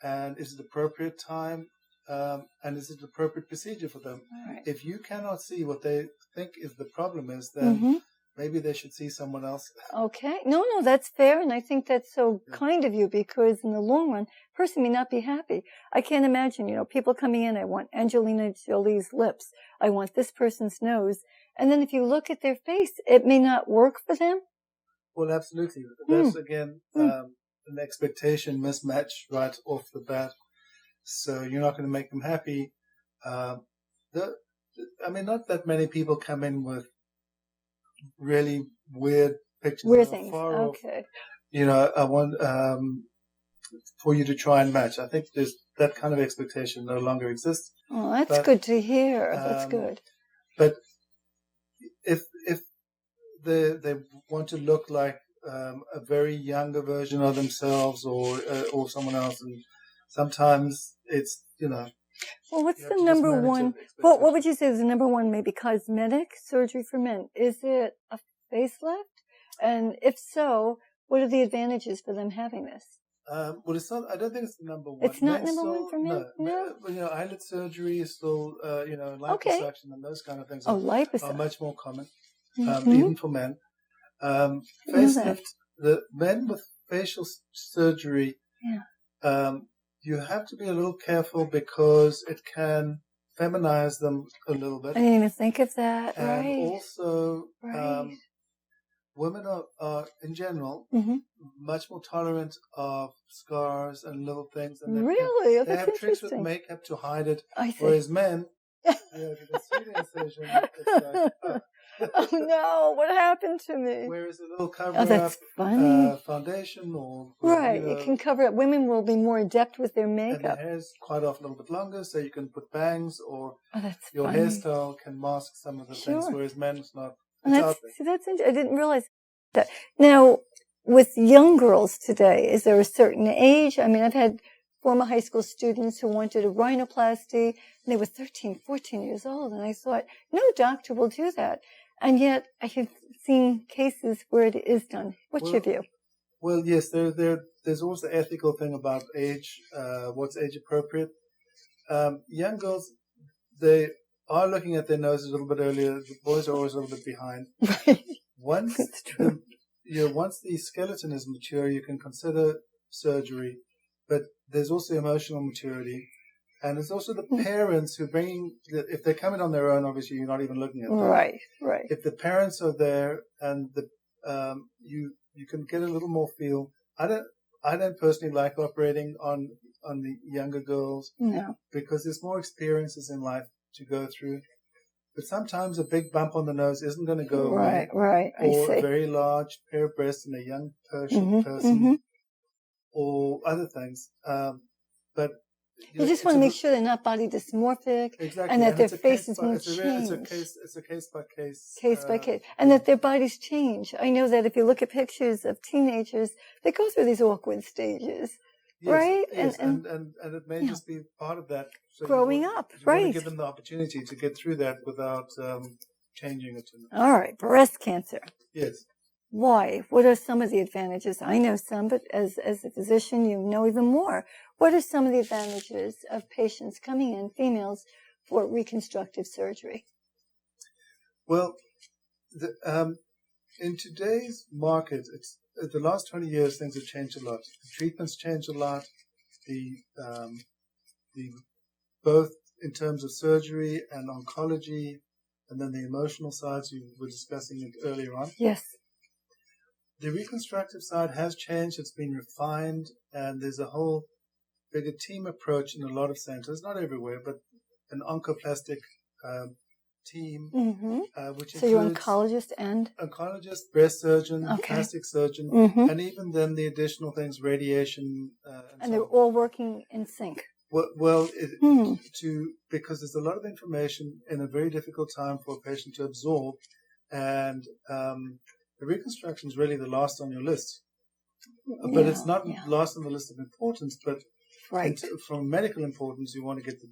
And is it appropriate time? And is it an appropriate procedure for them? Right. If you cannot see what they think is the problem is, then maybe they should see someone else. Okay. No, that's fair. And I think that's so kind of you, because in the long run, a person may not be happy. I can't imagine, people coming in, I want Angelina Jolie's lips. I want this person's nose. And then if you look at their face, it may not work for them. Well, absolutely. That's, again, an expectation mismatch right off the bat. So you're not going to make them happy. Not that many people come in with really weird pictures. Weird things. Okay. I want for you to try and match. I think there's that kind of expectation no longer exists. Oh, that's good to hear. That's good. But if they want to look like a very younger version of themselves or someone else, and sometimes it's, Well, what's the number one? What would you say is the number one maybe cosmetic surgery for men? Is it a facelift? And if so, what are the advantages for them having this? It's not. I don't think it's the number one. It's not number one for men? No. Eyelid surgery is still, liposuction and those kind of things are much more common, even for men. Facelift, the men with facial surgery, you have to be a little careful because it can feminize them a little bit. I didn't even think of that. And also, women are in general much more tolerant of scars and little things. And they have tricks with makeup to hide it. Whereas men, if you can see the incision, it's like, oh no, what happened to me? Whereas a little cover-up foundation or... it can cover up. Women will be more adept with their makeup. And the hair's quite often a little bit longer, so you can put bangs or your hairstyle can mask some of the things, whereas men, it's not. That's interesting. I didn't realize that. Now, with young girls today, is there a certain age? I've had former high school students who wanted a rhinoplasty, and they were 13, 14 years old, and I thought, no doctor will do that. And yet, I have seen cases where it is done. What's your view? Well, yes, there's also the ethical thing about age, what's age appropriate. Young girls, they are looking at their noses a little bit earlier. The boys are always a little bit behind. Right. Once the skeleton is mature, you can consider surgery, but there's also emotional maturity. And it's also the parents who if they come in on their own, obviously you're not even looking at them. Right. If the parents are there and you can get a little more feel. I don't personally like operating on the younger girls because there's more experiences in life to go through. But sometimes a big bump on the nose isn't going to go away. Right. Or I see. a very large pair of breasts in a young person, or other things. But you just want to make sure they're not body dysmorphic, and that their faces won't change. It's a case by case. Case by case, and that their bodies change. I know that if you look at pictures of teenagers, they go through these awkward stages, right? Yes, and it may just be part of that. So growing up, you right? Want to give them the opportunity to get through that without changing it too much. All right, breast cancer. Yes. Why? What are some of the advantages? I know some, but as a physician, you know even more. What are some of the advantages of patients coming in, females, for reconstructive surgery? Well, in today's market, the last 20 years, things have changed a lot. The treatments changed a lot. The both in terms of surgery and oncology, and then the emotional sides you were discussing it earlier on. Yes. The reconstructive side has changed. It's been refined, and there's a whole bigger team approach in a lot of centers, not everywhere, but an oncoplastic team, which so you're oncologist and oncologist, breast surgeon, plastic surgeon, and even then the additional things, radiation, and they're all working in sync. Well, because there's a lot of information in a very difficult time for a patient to absorb, and the reconstruction is really the last on your list. But it's not last on the list of importance, but from medical importance, you want to get the...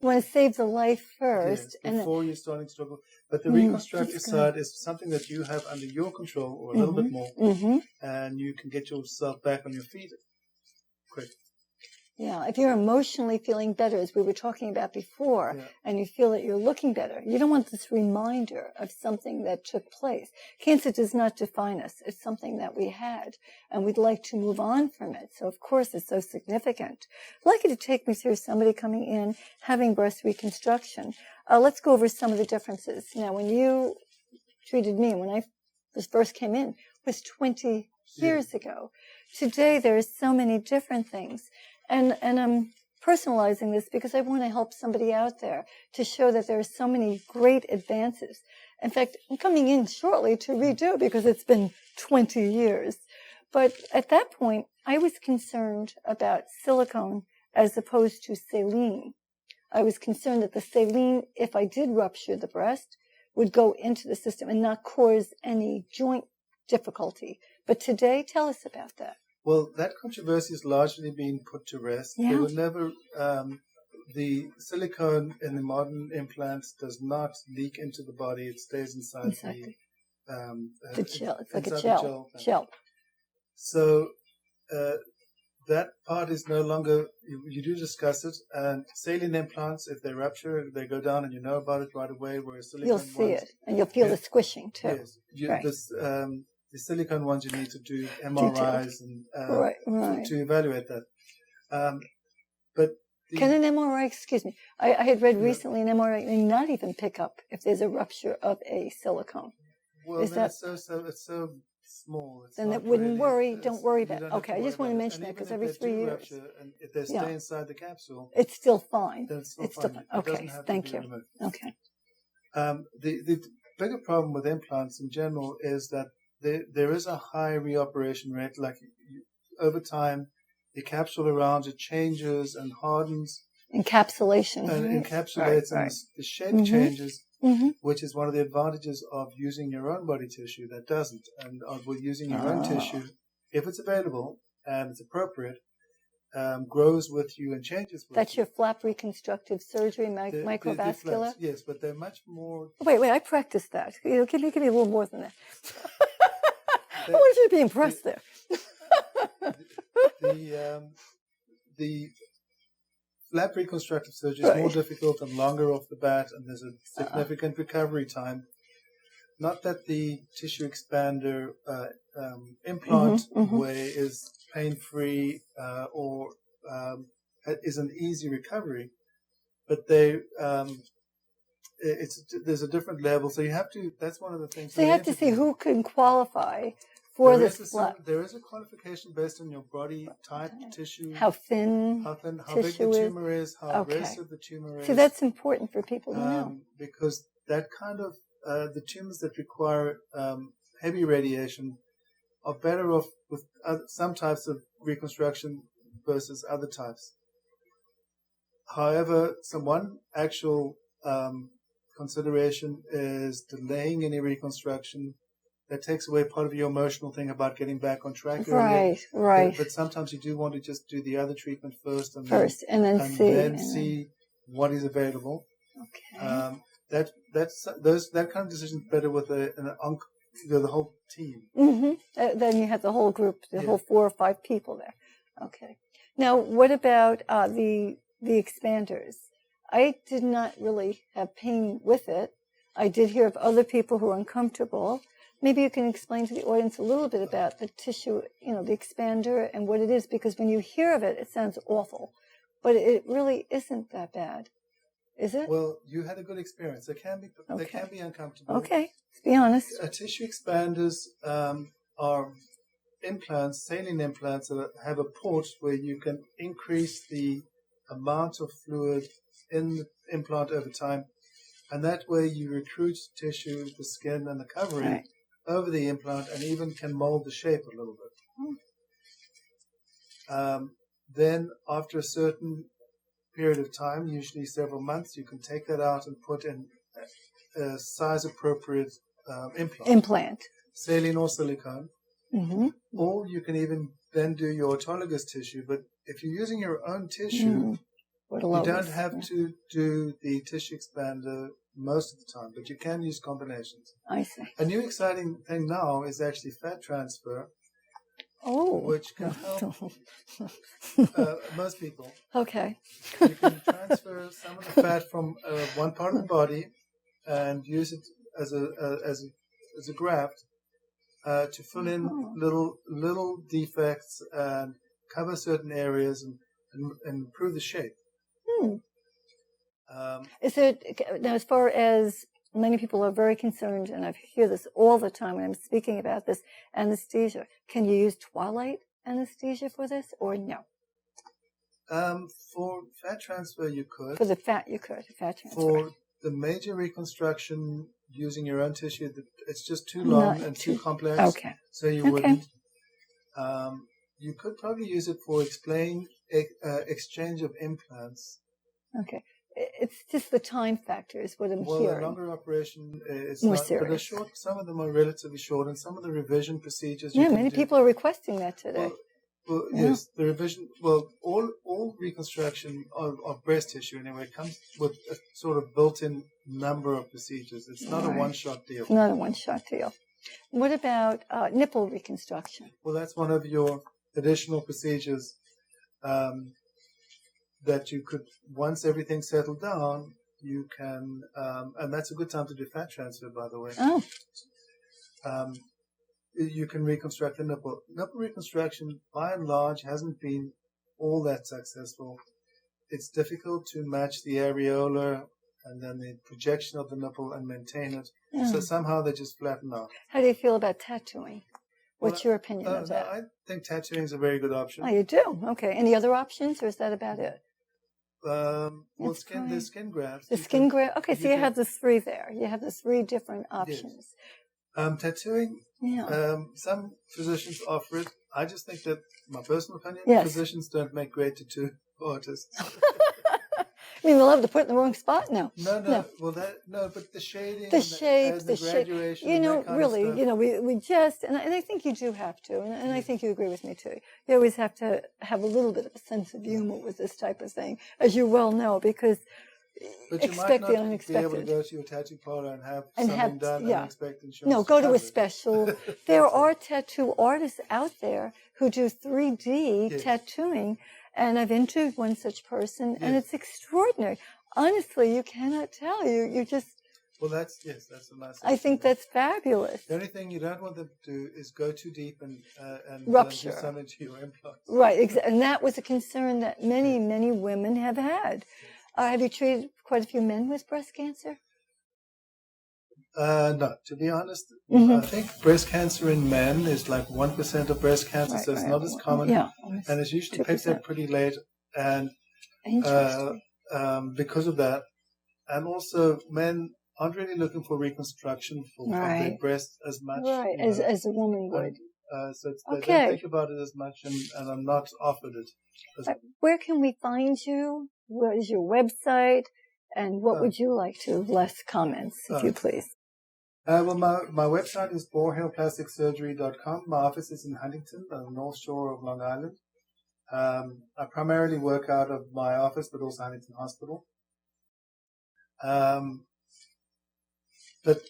You want to save the life first. Yes, before you're starting to struggle. But the reconstructive side is something that you have under your control, or a little bit more, and you can get yourself back on your feet quick. Yeah, if you're emotionally feeling better, as we were talking about before, and you feel that you're looking better, you don't want this reminder of something that took place. Cancer does not define us. It's something that we had, and we'd like to move on from it. So, of course, it's so significant. I'd like you to take me through somebody coming in, having breast reconstruction. Let's go over some of the differences. Now, when you treated me, when I first came in, was 20 years ago. Today, there are so many different things. And I'm personalizing this because I want to help somebody out there to show that there are so many great advances. In fact, I'm coming in shortly to redo because it's been 20 years. But at that point, I was concerned about silicone as opposed to saline. I was concerned that the saline, if I did rupture the breast, would go into the system and not cause any joint difficulty. But today, tell us about that. Well, that controversy has largely been put to rest. There were never, the silicone in the modern implants does not leak into the body. It stays inside the gel. It's like a gel. So that part is no longer, you do discuss it. And saline implants, if they rupture, they go down and you know about it right away, whereas silicone you'll see it, and you'll feel the squishing too. Yes. The silicone ones, you need to do MRIs and to evaluate that. But can an MRI, excuse me, I had read recently an MRI may not even pick up if there's a rupture of a silicone. Well, it's so small. Then that wouldn't worry. Don't worry about it. Okay, I just want to mention that because every 3 years. Rupture, and if they stay inside the capsule, it's still fine. Then it's still fine. Okay, thank you. Okay. The bigger problem with implants in general is that there is a high reoperation rate. Like over time, the capsule around it changes and hardens. Encapsulation. And encapsulates, and the shape changes, which is one of the advantages of using your own body tissue that doesn't. And with using your own tissue, if it's available and it's appropriate, grows with you and changes with That's you. your flap reconstructive surgery, microvascular? Yes, but they're much more... Wait, I practiced that. Give me a little more than that. I want you to be impressed there. The flap reconstructive surgery is more difficult and longer off the bat, and there's a significant recovery time. Not that the tissue expander implant way is pain-free or is an easy recovery, but there's a different level. So you have to. That's one of the things. So you have to see who can qualify for there this is blood. there is a qualification based on your body type, tissue, How thin, how big tissue the tumor is, how Okay. aggressive the tumor is. See, that's important for people to know. Because that kind of the tumors that require heavy radiation are better off with some types of reconstruction versus other types. However, one actual consideration is delaying any reconstruction. That takes away part of your emotional thing about getting back on track earlier. Right. But sometimes you do want to just do the other treatment first, and then see what is available. Okay. That kind of decision is better with the whole team. Mm-hmm. Then you have the whole group, the whole 4 or 5 people there. Okay. Now, what about the expanders? I did not really have pain with it. I did hear of other people who were uncomfortable. Maybe you can explain to the audience a little bit about the tissue, the expander and what it is, because when you hear of it, it sounds awful, but it really isn't that bad, is it? Well, you had a good experience. They can be uncomfortable. Okay, let's be honest. Tissue expanders are implants, saline implants that have a port where you can increase the amount of fluid in the implant over time, and that way you recruit tissue, the skin, and the covering over the implant, and even can mold the shape a little bit. Then, after a certain period of time, usually several months, you can take that out and put in a size-appropriate implant. Saline or silicone. Mm-hmm. Or you can even then do your autologous tissue. But if you're using your own tissue, you don't have to do the tissue expander most of the time, but you can use combinations. I see. A new exciting thing now is actually fat transfer, which can help most people. Okay. You can transfer some of the fat from one part of the body and use it as a graft to fill in little defects and cover certain areas and improve the shape. Is it now, as far as many people are very concerned, and I hear this all the time when I'm speaking about this, anesthesia. Can you use twilight anesthesia for this, or no? For fat transfer, you could. For the fat, you could. Fat transfer. For the major reconstruction using your own tissue, it's just too long and too complex. Okay. So you wouldn't. You could probably use it for exchange of implants. Okay. It's just the time factor is what I'm hearing. Well, a longer operation is more not, serious. But short, some of them are relatively short, and some of the revision procedures. Many people are requesting that today. Well, yes, the revision. Well, all reconstruction of breast tissue anyway comes with a sort of built-in number of procedures. It's not a one-shot deal. It's not a one-shot deal. What about nipple reconstruction? Well, that's one of your additional procedures. That you could, once everything's settled down, you can, and that's a good time to do fat transfer, by the way. You can reconstruct the nipple. Nipple reconstruction, by and large, hasn't been all that successful. It's difficult to match the areola and then the projection of the nipple and maintain it. So somehow they just flatten out. How do you feel about tattooing? What's your opinion of that? I think tattooing is a very good option. Oh, you do? Okay. Any other options, or is that about it? The skin grafts. The skin graft. Okay, so you have the 3 there. You have the 3 different options. Yes. Tattooing. Some physicians offer it. I just think that, my personal opinion, physicians don't make great tattoo artists. I mean, they'll have to put it in the wrong spot? No. No. Well, but the shading, the shape, the graduation, really, we just, and I think you do have to, and I think you agree with me too. You always have to have a little bit of a sense of humor with this type of thing, as you well know, because expect the unexpected. But you might not be able to go to your tattoo parlor and have something done and expect insurance. No, go to a special. There are tattoo artists out there who do 3D tattooing. And I've interviewed one such person, and it's extraordinary. Honestly, you cannot tell. You just... Well, that's a nice... I think that's fabulous. The only thing you don't want them to do is go too deep and rupture do something to your implants. Right, and that was a concern that many, many women have had. Have you treated quite a few men with breast cancer? No, to be honest, I think breast cancer in men is like 1% of breast cancer, so it's not as common. Yeah. And it's usually 2%. picked up pretty late. And because of that, and also men aren't really looking for reconstruction of their breast as much. Right, as a woman would. So they don't think about it as much, and I'm not offered it. Where can we find you? What is your website? And what would you like to less comments, if you please? Well, my website is bourhillplasticsurgery.com. My office is in Huntington, on the North Shore of Long Island. I primarily work out of my office, but also Huntington Hospital. But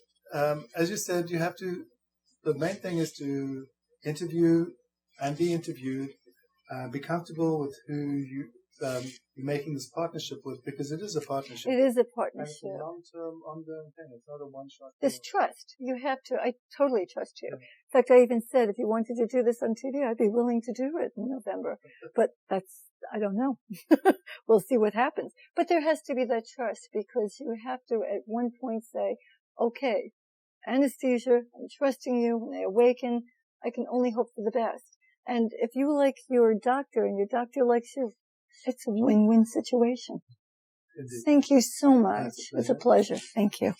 as you said, the main thing is to interview and be interviewed, be comfortable with who you're making this partnership with, because it is a partnership. It is a And partnership. it's a long-term, ongoing thing. It's not a one-shot There's thing. trust. I totally trust you. In fact, I even said if you wanted to do this on TV, I'd be willing to do it in November. But I don't know. We'll see what happens. But there has to be that trust, because you have to at one point say, okay, anesthesia, I'm trusting you. When they awaken, I can only hope for the best. And if you like your doctor and your doctor likes you, it's a win-win situation. Indeed. Thank you so much. It's a pleasure. Thank you.